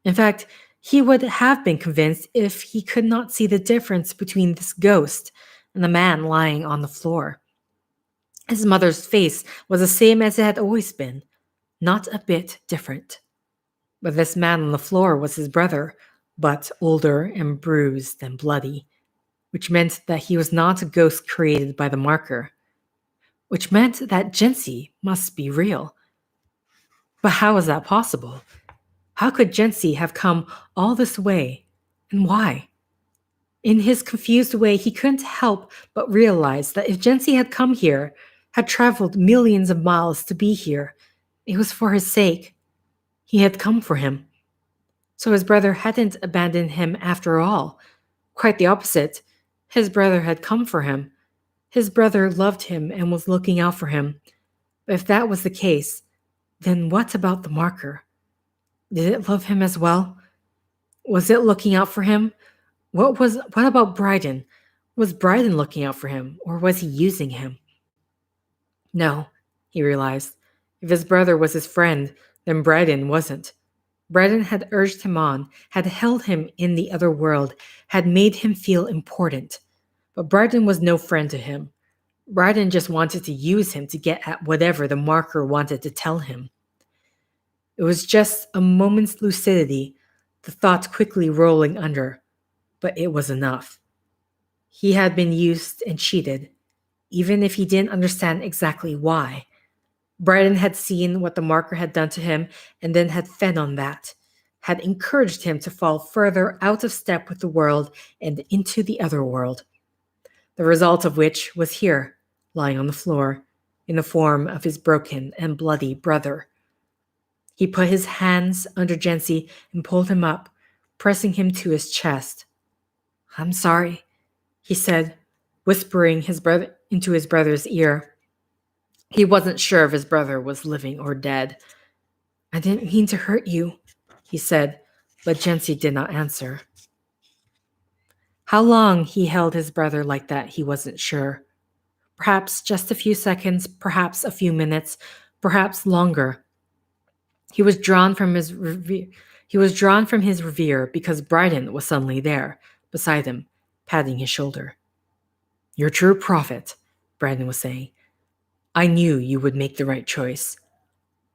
In fact, he would have been convinced if he could not see the difference between this ghost and the man lying on the floor. His mother's face was the same as it had always been, not a bit different. But this man on the floor was his brother, but older and bruised and bloody, which meant that he was not a ghost created by the marker, which meant that Jensi must be real. But how was that possible? How could Jensi have come all this way, and why? In his confused way, he couldn't help but realize that if Jensi had come here, had traveled millions of miles to be here, it was for his sake. He had come for him. So his brother hadn't abandoned him after all. Quite the opposite. His brother had come for him. His brother loved him and was looking out for him. But if that was the case, then what about the marker? Did it love him as well? Was it looking out for him? What about Bryden? Was Bryden looking out for him, or was he using him? No, he realized. If his brother was his friend, then Bryden wasn't. Bryden had urged him on, had held him in the other world, had made him feel important. But Bryden was no friend to him. Bryden just wanted to use him to get at whatever the marker wanted to tell him. It was just a moment's lucidity, the thought quickly rolling under, but it was enough. He had been used and cheated, even if he didn't understand exactly why. Bryden had seen what the marker had done to him and then had fed on that, had encouraged him to fall further out of step with the world and into the other world. The result of which was here, lying on the floor, in the form of his broken and bloody brother. He put his hands under Jensi and pulled him up, pressing him to his chest. "I'm sorry," he said, whispering into his brother's ear. He wasn't sure if his brother was living or dead. "I didn't mean to hurt you," he said, but Jensi did not answer. How long he held his brother like that, he wasn't sure. Perhaps just a few seconds, perhaps a few minutes, perhaps longer. He was drawn from his revere because Bryden was suddenly there, beside him, patting his shoulder. "You're a true prophet," Bryden was saying. "I knew you would make the right choice.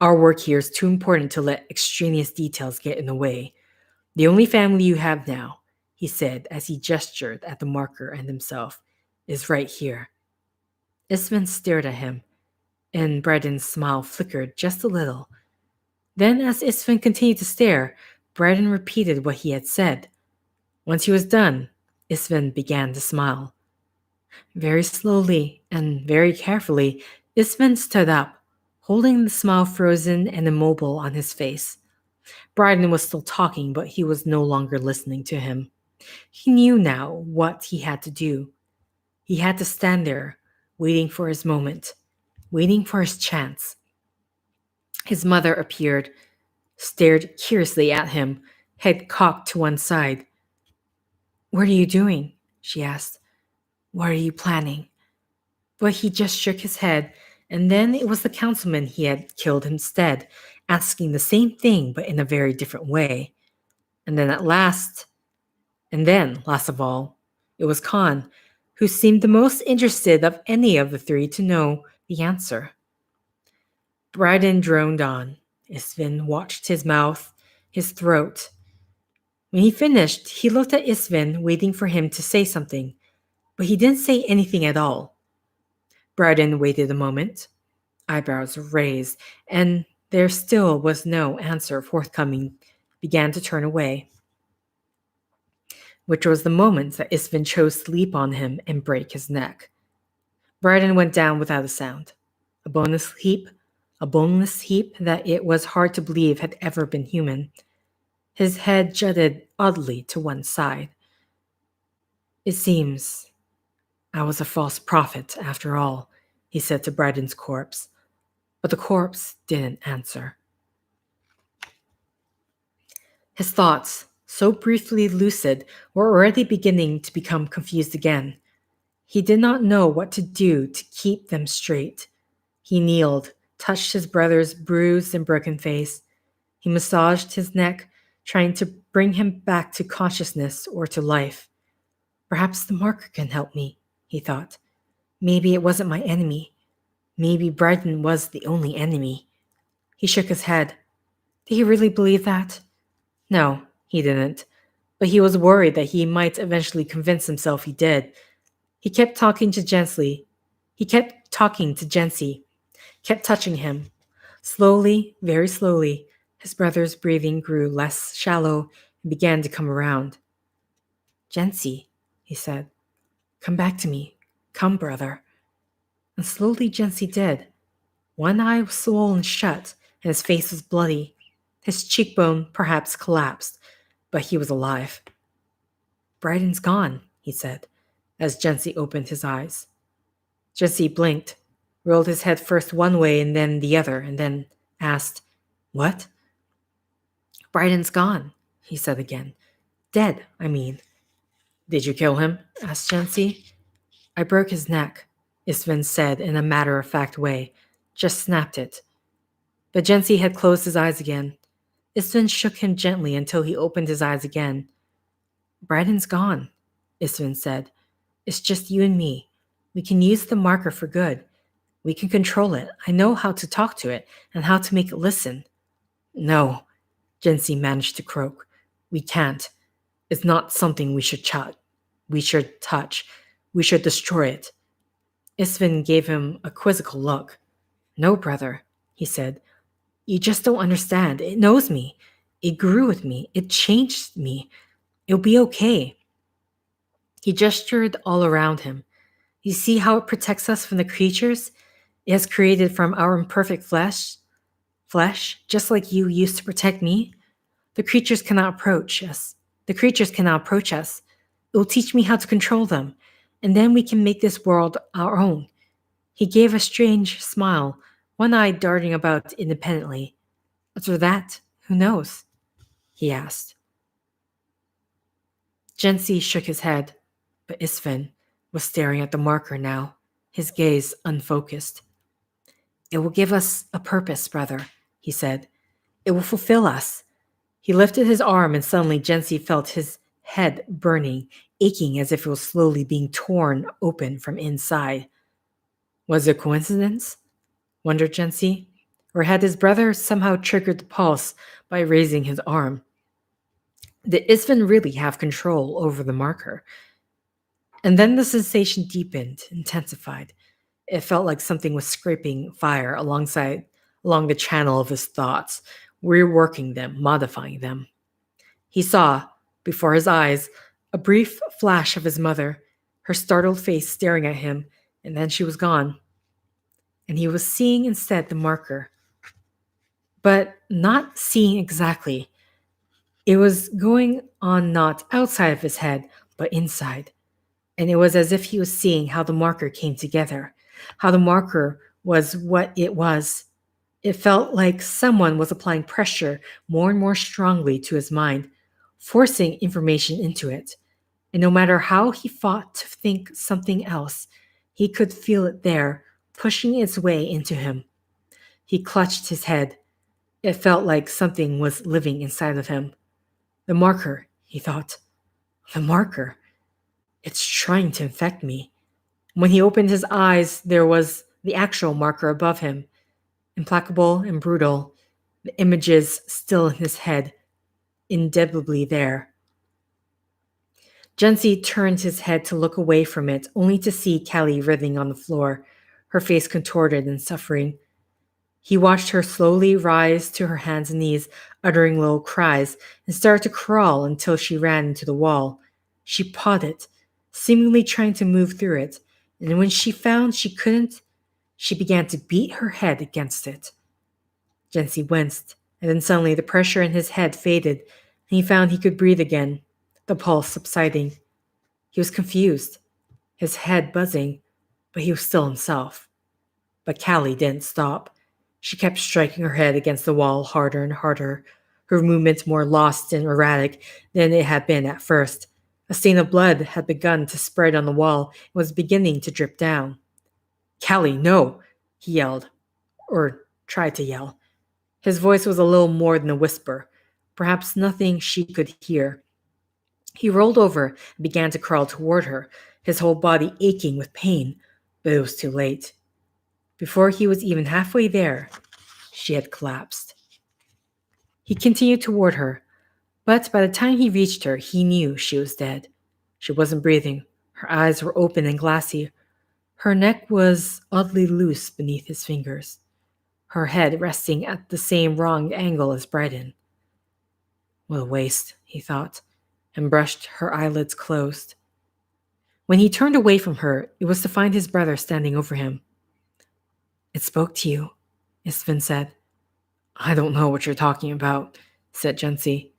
Our work here is too important to let extraneous details get in the way. The only family you have now," he said as he gestured at the marker and himself, "is right here." Isman stared at him, and Bryden's smile flickered just a little. Then, as Isfin continued to stare, Bryden repeated what he had said. Once he was done, Isfin began to smile. Very slowly and very carefully, Isfin stood up, holding the smile frozen and immobile on his face. Bryden was still talking, but he was no longer listening to him. He knew now what he had to do. He had to stand there, waiting for his moment, waiting for his chance. His mother appeared, stared curiously at him, head cocked to one side. "What are you doing?" she asked. "What are you planning?" But he just shook his head, and then it was the councilman he had killed instead, asking the same thing but in a very different way. And then last of all, it was Khan, who seemed the most interested of any of the three to know the answer. Bryden droned on. Isfin watched his mouth, his throat. When he finished, he looked at Isfin, waiting for him to say something, but he didn't say anything at all. Bryden waited a moment, eyebrows raised, and there still was no answer forthcoming, began to turn away, which was the moment that Isfin chose to leap on him and break his neck. Bryden went down without a sound. A boneless heap that it was hard to believe had ever been human. His head jutted oddly to one side. "It seems I was a false prophet after all," he said to Bryden's corpse. But the corpse didn't answer. His thoughts, so briefly lucid, were already beginning to become confused again. He did not know what to do to keep them straight. He kneeled, touched his brother's bruised and broken face. He massaged his neck, trying to bring him back to consciousness or to life. "Perhaps the marker can help me," he thought. "Maybe it wasn't my enemy. Maybe Bryden was the only enemy." He shook his head. Did he really believe that? No, he didn't. But he was worried that he might eventually convince himself he did. He kept talking to Jensi, kept touching him. Slowly, very slowly, his brother's breathing grew less shallow and began to come around. "Jensi," he said, "come back to me. Come, brother." And slowly Jensi did. One eye was swollen shut, and his face was bloody. His cheekbone perhaps collapsed, but he was alive. "Bryden's gone," he said, as Jensi opened his eyes. Jensi blinked, rolled his head first one way and then the other, and then asked, "What?" "Bryden's gone," he said again. "Dead, I mean." "Did you kill him?" asked Jensi. "I broke his neck," Isfin said in a matter-of-fact way. "Just snapped it." But Jensi had closed his eyes again. Isfin shook him gently until he opened his eyes again. "Bryden's gone," Isfin said. "It's just you and me. We can use the marker for good. We can control it. I know how to talk to it and how to make it listen." "No," Jensi managed to croak. "We can't. It's not something we should touch. We should destroy it." Isfin gave him a quizzical look. "No, brother," he said. "You just don't understand. It knows me. It grew with me. It changed me. It'll be okay." He gestured all around him. You see how it protects us from the creatures it has created from our imperfect flesh, just like you used to protect me? The creatures cannot approach us. The creatures cannot approach us. It will teach me how to control them, and then we can make this world our own. He gave a strange smile, one eye darting about independently. After that, who knows? He asked. Gensi shook his head, but Isfin was staring at the marker now, his gaze unfocused. It will give us a purpose, brother, he said. It will fulfill us. He lifted his arm and suddenly Gensi felt his head burning, aching as if it was slowly being torn open from inside. Was it a coincidence? Wondered Gensi. Or had his brother somehow triggered the pulse by raising his arm? Did Isfin really have control over the marker? And then the sensation deepened, intensified. It felt like something was scraping fire along the channel of his thoughts, reworking them, modifying them. He saw, before his eyes, a brief flash of his mother, her startled face staring at him, and then she was gone. And he was seeing instead the marker, but not seeing exactly. It was going on not outside of his head, but inside. And it was as if he was seeing how the marker came together, how the marker was what it was. It felt like someone was applying pressure more and more strongly to his mind, forcing information into it. And no matter how he fought to think something else, he could feel it there, pushing its way into him. He clutched his head. It felt like something was living inside of him. The marker, he thought. The marker. It's trying to infect me. When he opened his eyes, there was the actual marker above him, implacable and brutal, the images still in his head, indelibly there. Gensi turned his head to look away from it, only to see Callie writhing on the floor, her face contorted in suffering. He watched her slowly rise to her hands and knees, uttering low cries, and started to crawl until she ran into the wall. She pawed it, seemingly trying to move through it, and when she found she couldn't, she began to beat her head against it. Gensi winced, and then suddenly the pressure in his head faded, and he found he could breathe again, the pulse subsiding. He was confused, his head buzzing, but he was still himself. But Callie didn't stop. She kept striking her head against the wall harder and harder, her movements more lost and erratic than it had been at first. A stain of blood had begun to spread on the wall and was beginning to drip down. Callie, no! He yelled, or tried to yell. His voice was a little more than a whisper, perhaps nothing she could hear. He rolled over and began to crawl toward her, his whole body aching with pain, but it was too late. Before he was even halfway there, she had collapsed. He continued toward her, but by the time he reached her, he knew she was dead. She wasn't breathing. Her eyes were open and glassy. Her neck was oddly loose beneath his fingers, her head resting at the same wrong angle as Bryden. What a waste, he thought, and brushed her eyelids closed. When he turned away from her, it was to find his brother standing over him. It spoke to you, Isfin said. I don't know what you're talking about, said Gensi.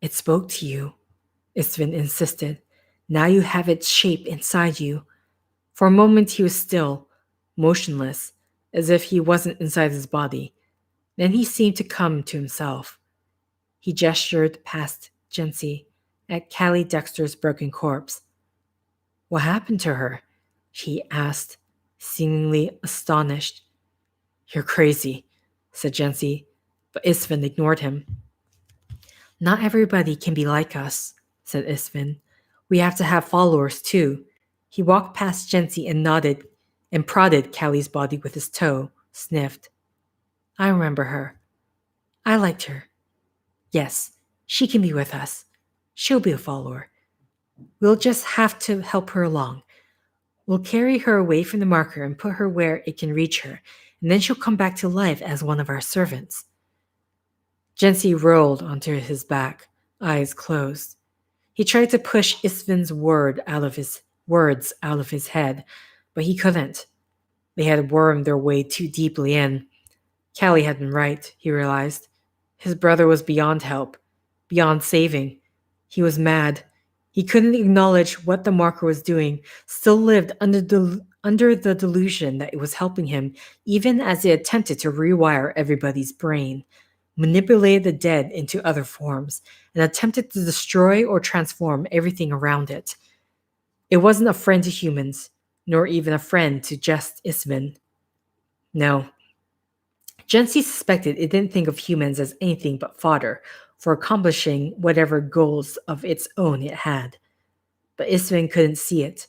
It spoke to you, Isfin insisted. Now you have its shape inside you. For a moment he was still, motionless, as if he wasn't inside his body. Then he seemed to come to himself. He gestured past Gensi at Callie Dexter's broken corpse. What happened to her? She asked, seemingly astonished. You're crazy, said Gensi, but Isfin ignored him. Not everybody can be like us, said Isfin. We have to have followers too. He walked past Gensi and nodded and prodded Callie's body with his toe, sniffed. I remember her. I liked her. Yes, she can be with us. She'll be a follower. We'll just have to help her along. We'll carry her away from the marker and put her where it can reach her, and then she'll come back to life as one of our servants. Gensi rolled onto his back, eyes closed. He tried to push Isfin's word out of his words out of his head, but he couldn't. They had wormed their way too deeply in. Callie had been right, he realized. His brother was beyond help, beyond saving. He was mad. He couldn't acknowledge what the marker was doing, still lived under the delusion that it was helping him, even as it attempted to rewire everybody's brain, manipulated the dead into other forms, and attempted to destroy or transform everything around it. It wasn't a friend to humans, nor even a friend to just Isman. No, Gensi suspected it didn't think of humans as anything but fodder for accomplishing whatever goals of its own it had. But Isman couldn't see it.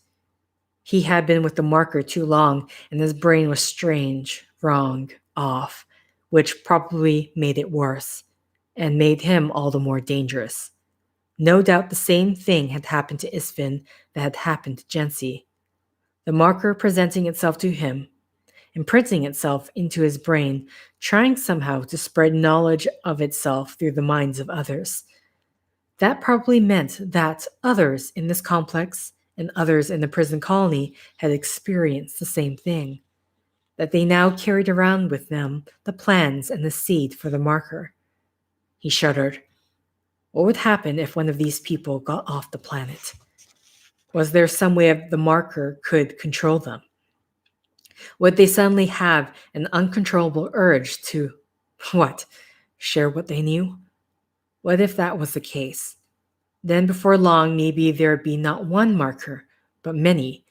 He had been with the marker too long, and his brain was strange, wrong, off, which probably made it worse, and made him all the more dangerous. No doubt the same thing had happened to Isfin that had happened to Gensi. The marker presenting itself to him, imprinting itself into his brain, trying somehow to spread knowledge of itself through the minds of others. That probably meant that others in this complex and others in the prison colony had experienced the same thing, that they now carried around with them the plans and the seed for the marker. He shuddered. What would happen if one of these people got off the planet? Was there some way the marker could control them? Would they suddenly have an uncontrollable urge to, what, share what they knew? What if that was the case? Then before long, maybe there'd be not one marker, but many,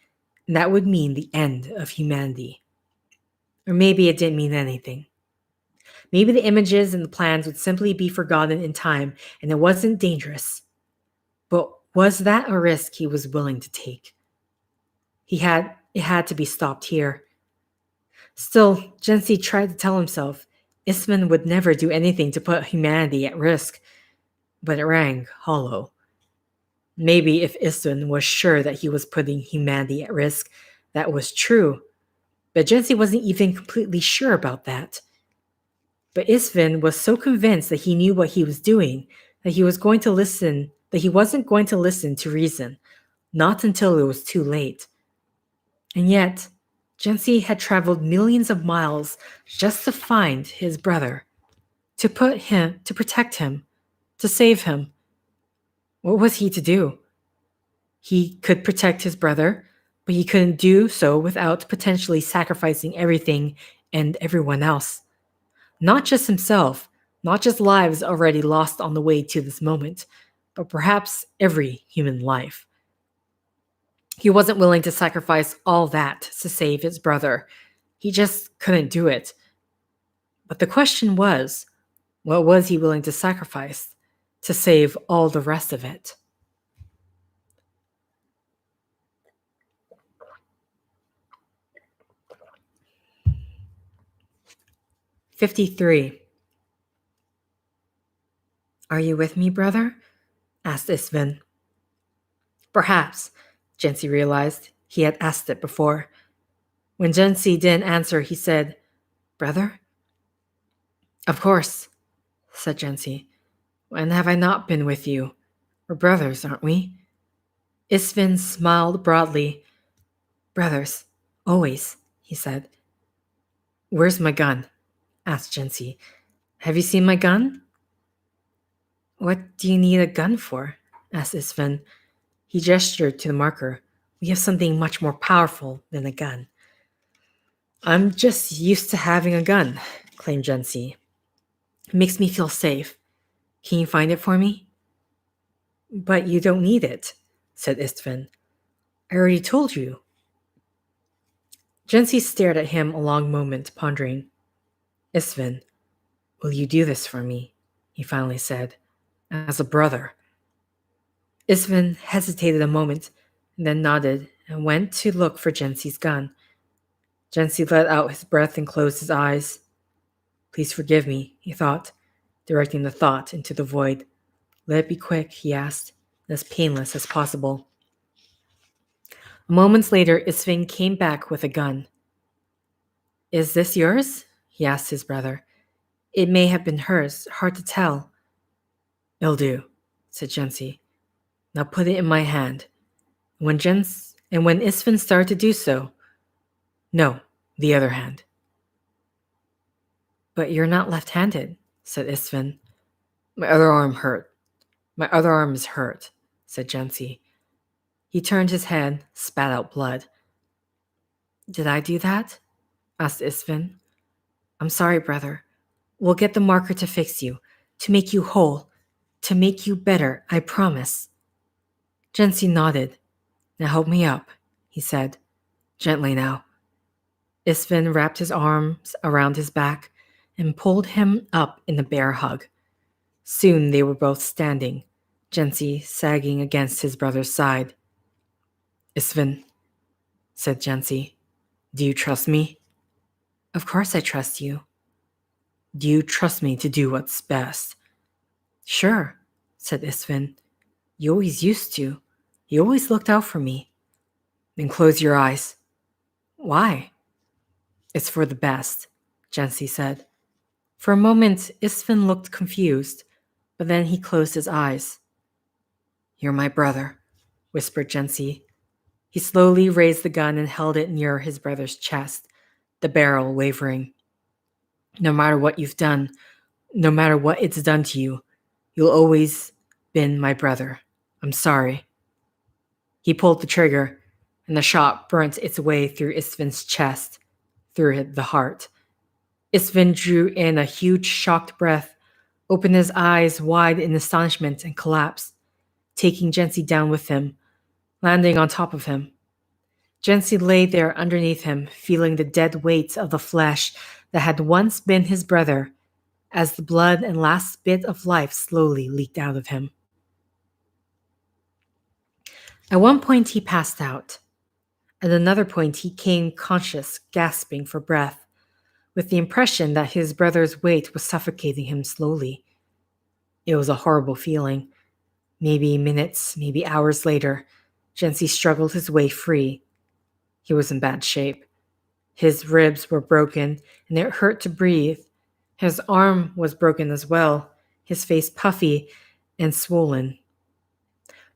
and that would mean the end of humanity. Or maybe it didn't mean anything. Maybe the images and the plans would simply be forgotten in time, and it wasn't dangerous. But was that a risk he was willing to take? It had to be stopped here. Still, Gensi tried to tell himself Isman would never do anything to put humanity at risk, but it rang hollow. Maybe if Isman was sure that he was putting humanity at risk, that was true, but Gensi wasn't even completely sure about that. But Isfin was so convinced that he knew what he was doing that he wasn't going to listen to reason, not until it was too late. And yet, Gensi had traveled millions of miles just to find his brother, to protect him, to save him. What was he to do? He could protect his brother, but he couldn't do so without potentially sacrificing everything and everyone else. Not just himself, not just lives already lost on the way to this moment, but perhaps every human life. He wasn't willing to sacrifice all that to save his brother. He just couldn't do it. But the question was, what was he willing to sacrifice to save all the rest of it? "53. Are you with me, brother?" asked Isvin. Perhaps, Gensi realized. He had asked it before. When Gensi didn't answer, he said, "Brother?" "Of course," said Gensi. "When have I not been with you? We're brothers, aren't we?" Isvin smiled broadly. "Brothers, always," he said. "Where's my gun?" asked Gensi. "Have you seen my gun?" "What do you need a gun for?" asked Isvin. He gestured to the marker. "We have something much more powerful than a gun." "I'm just used to having a gun," claimed Gensi. "It makes me feel safe. Can you find it for me?" "But you don't need it," said Istvin. "I already told you." Gensi stared at him a long moment, pondering. "Istvin, will you do this for me?" he finally said. "As a brother." Istvin hesitated a moment, and then nodded and went to look for Gensi's gun. Gensi let out his breath and closed his eyes. "Please forgive me," he thought, directing the thought into the void. "Let it be quick," he asked, and as painless as possible. Moments later, Isvin came back with a gun. "Is this yours?" he asked his brother. "It may have been hers, hard to tell." "It'll do," said Gensi. "Now put it in my hand." When And when Isfin started to do so, no, the other hand. But you're not left-handed, said Isfin. My other arm hurt. My other arm is hurt, said Jensi. He turned his head, spat out blood. Did I do that? Asked Isfin. I'm sorry, brother. We'll get the marker to fix you, to make you whole, to make you better, I promise. Jensi nodded. Now help me up, he said. Gently now. Isfin wrapped his arms around his back and pulled him up in a bear hug. Soon they were both standing, Jensi sagging against his brother's side. Isfin, said Jensi, do you trust me? Of course I trust you. Do you trust me to do what's best? Sure, said Isfin. You always used to. You always looked out for me. Then close your eyes. Why? It's for the best, Jensi said. For a moment, Isfin looked confused, but then he closed his eyes. You're my brother, whispered Jensi. He slowly raised the gun and held it near his brother's chest, the barrel wavering. No matter what you've done, no matter what it's done to you, you'll always been my brother. I'm sorry. He pulled the trigger, and the shot burnt its way through Isfin's chest, through the heart. Isfin drew in a huge, shocked breath, opened his eyes wide in astonishment, and collapsed, taking Jensi down with him, landing on top of him. Jensi lay there underneath him, feeling the dead weight of the flesh that had once been his brother, as the blood and last bit of life slowly leaked out of him. At one point he passed out. At another point he came conscious, gasping for breath, with the impression that his brother's weight was suffocating him slowly. It was a horrible feeling. Maybe minutes, maybe hours later, Jensi struggled his way free. He was in bad shape. His ribs were broken, and it hurt to breathe. His arm was broken as well, his face puffy and swollen.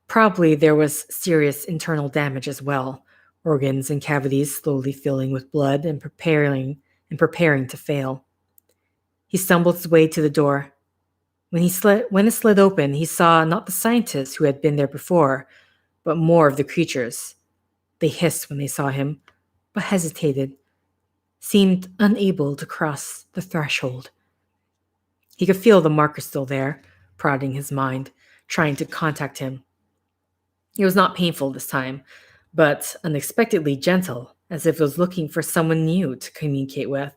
Probably there was serious internal damage as well, organs and cavities slowly filling with blood and preparing to fail. He stumbled his way to the door. When it slid open, he saw not the scientists who had been there before, but more of the creatures. They hissed when they saw him, but hesitated, seemed unable to cross the threshold. He could feel the marker still there, prodding his mind, trying to contact him. It was not painful this time, but unexpectedly gentle, as if it was looking for someone new to communicate with,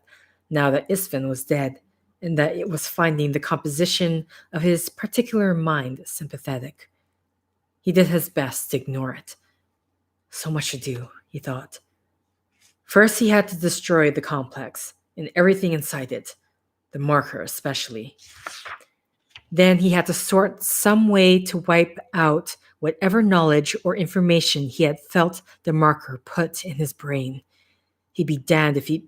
now that Isfin was dead, and that it was finding the composition of his particular mind sympathetic. He did his best to ignore it. So much to do, he thought. First, he had to destroy the complex, and everything inside it, the marker especially. Then he had to sort some way to wipe out whatever knowledge or information he had felt the marker put in his brain. He'd be damned if he'd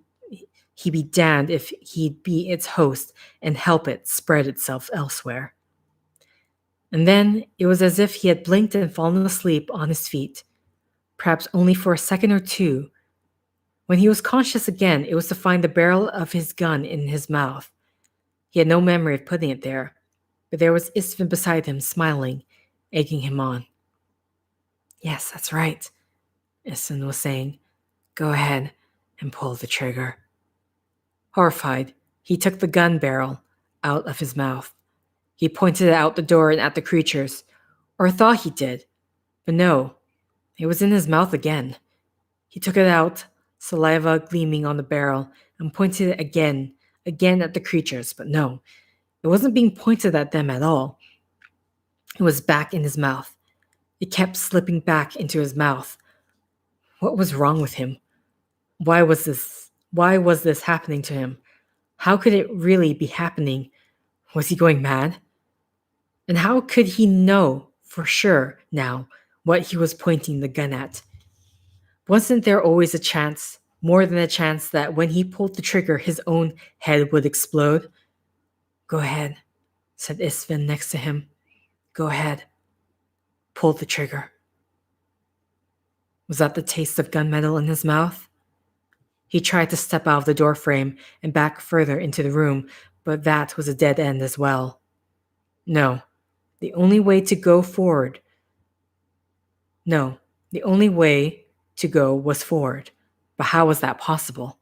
be its host and help it spread itself elsewhere. And then it was as if he had blinked and fallen asleep on his feet, perhaps only for a second or two. When he was conscious again, it was to find the barrel of his gun in his mouth. He had no memory of putting it there, but there was Isfin beside him, smiling, egging him on. Yes, that's right, Isfin was saying. Go ahead and pull the trigger. Horrified, he took the gun barrel out of his mouth. He pointed it out the door and at the creatures, or thought he did, but no, it was in his mouth again. He took it out, saliva gleaming on the barrel, and pointed it again at the creatures, but no, it wasn't being pointed at them at all. It was back in his mouth. It kept slipping back into his mouth. What was wrong with him? Why was this happening to him? How could it really be happening? Was he going mad? And how could he know for sure now what he was pointing the gun at? Wasn't there always a chance, more than a chance, that when he pulled the trigger, his own head would explode? Go ahead, said Isfin next to him. Go ahead. Pull the trigger. Was that the taste of gunmetal in his mouth? He tried to step out of the doorframe and back further into the room, but that was a dead end as well. No, the only way to go forward. No, the only way to go was forward. But how was that possible?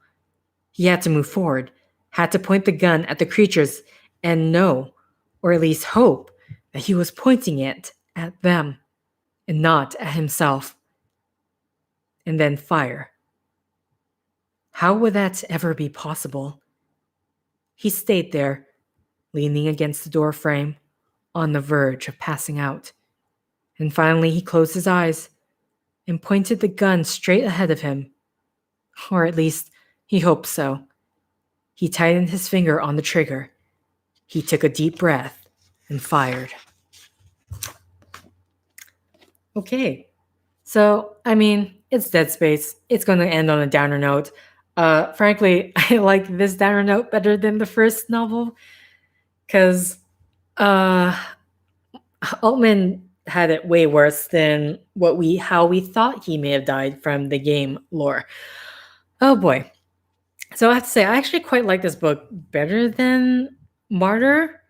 He had to move forward, had to point the gun at the creatures and know, or at least hope, that he was pointing it at them and not at himself. And then fire. How would that ever be possible? He stayed there, leaning against the doorframe, on the verge of passing out. And finally he closed his eyes and pointed the gun straight ahead of him. Or at least he hoped so. He tightened his finger on the trigger. He took a deep breath and fired. Okay, so, it's Dead Space. It's going to end on a downer note. Frankly, I like this downer note better than the first novel because Altman had it way worse than how we thought he may have died from the game lore. Oh boy. So I have to say, I actually quite like this book better than Martyr,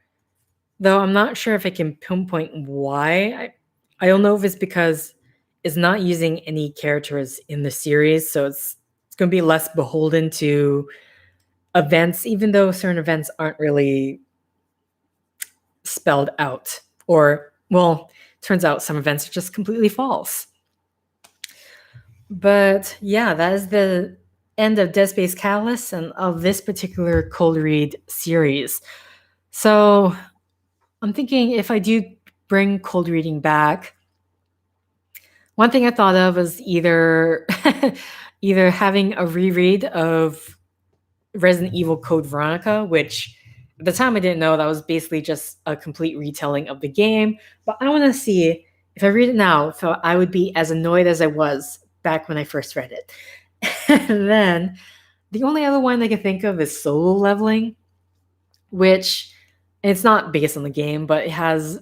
though I'm not sure if I can pinpoint why. I don't know if it's because it's not using any characters in the series, so it's going to be less beholden to events, even though certain events aren't really spelled out. Or, well, turns out some events are just completely false. But yeah, that is the end of Dead Space Catalyst and of this particular cold read series. So I'm thinking if I do bring cold reading back, one thing I thought of was either having a reread of Resident Evil Code Veronica, which at the time I didn't know that was basically just a complete retelling of the game. But I want to see if I read it now, if I would be as annoyed as I was back when I first read it. And then the only other one I can think of is Solo Leveling, which it's not based on the game, but it has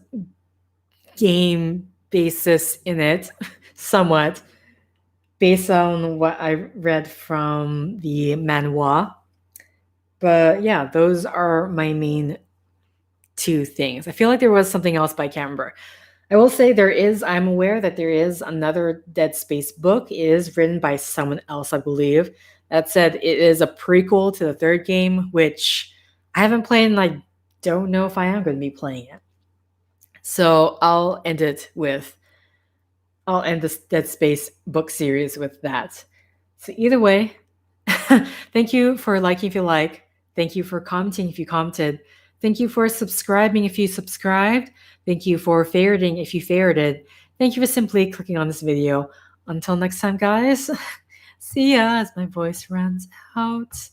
game basis in it, somewhat, based on what I read from the manhwa. But yeah, those are my main two things. I feel like there was something else, but I can't remember. I will say I'm aware that there is another Dead Space book. It is written by someone else, I believe. That said, it is a prequel to the third game, which I haven't played and I don't know if I am going to be playing it. So I'll end this Dead Space book series with that. So either way, thank you for liking if you like. Thank you for commenting if you commented. Thank you for subscribing if you subscribed. Thank you for favoriting if you favorited. Thank you for simply clicking on this video. Until next time, guys. See ya as my voice runs out.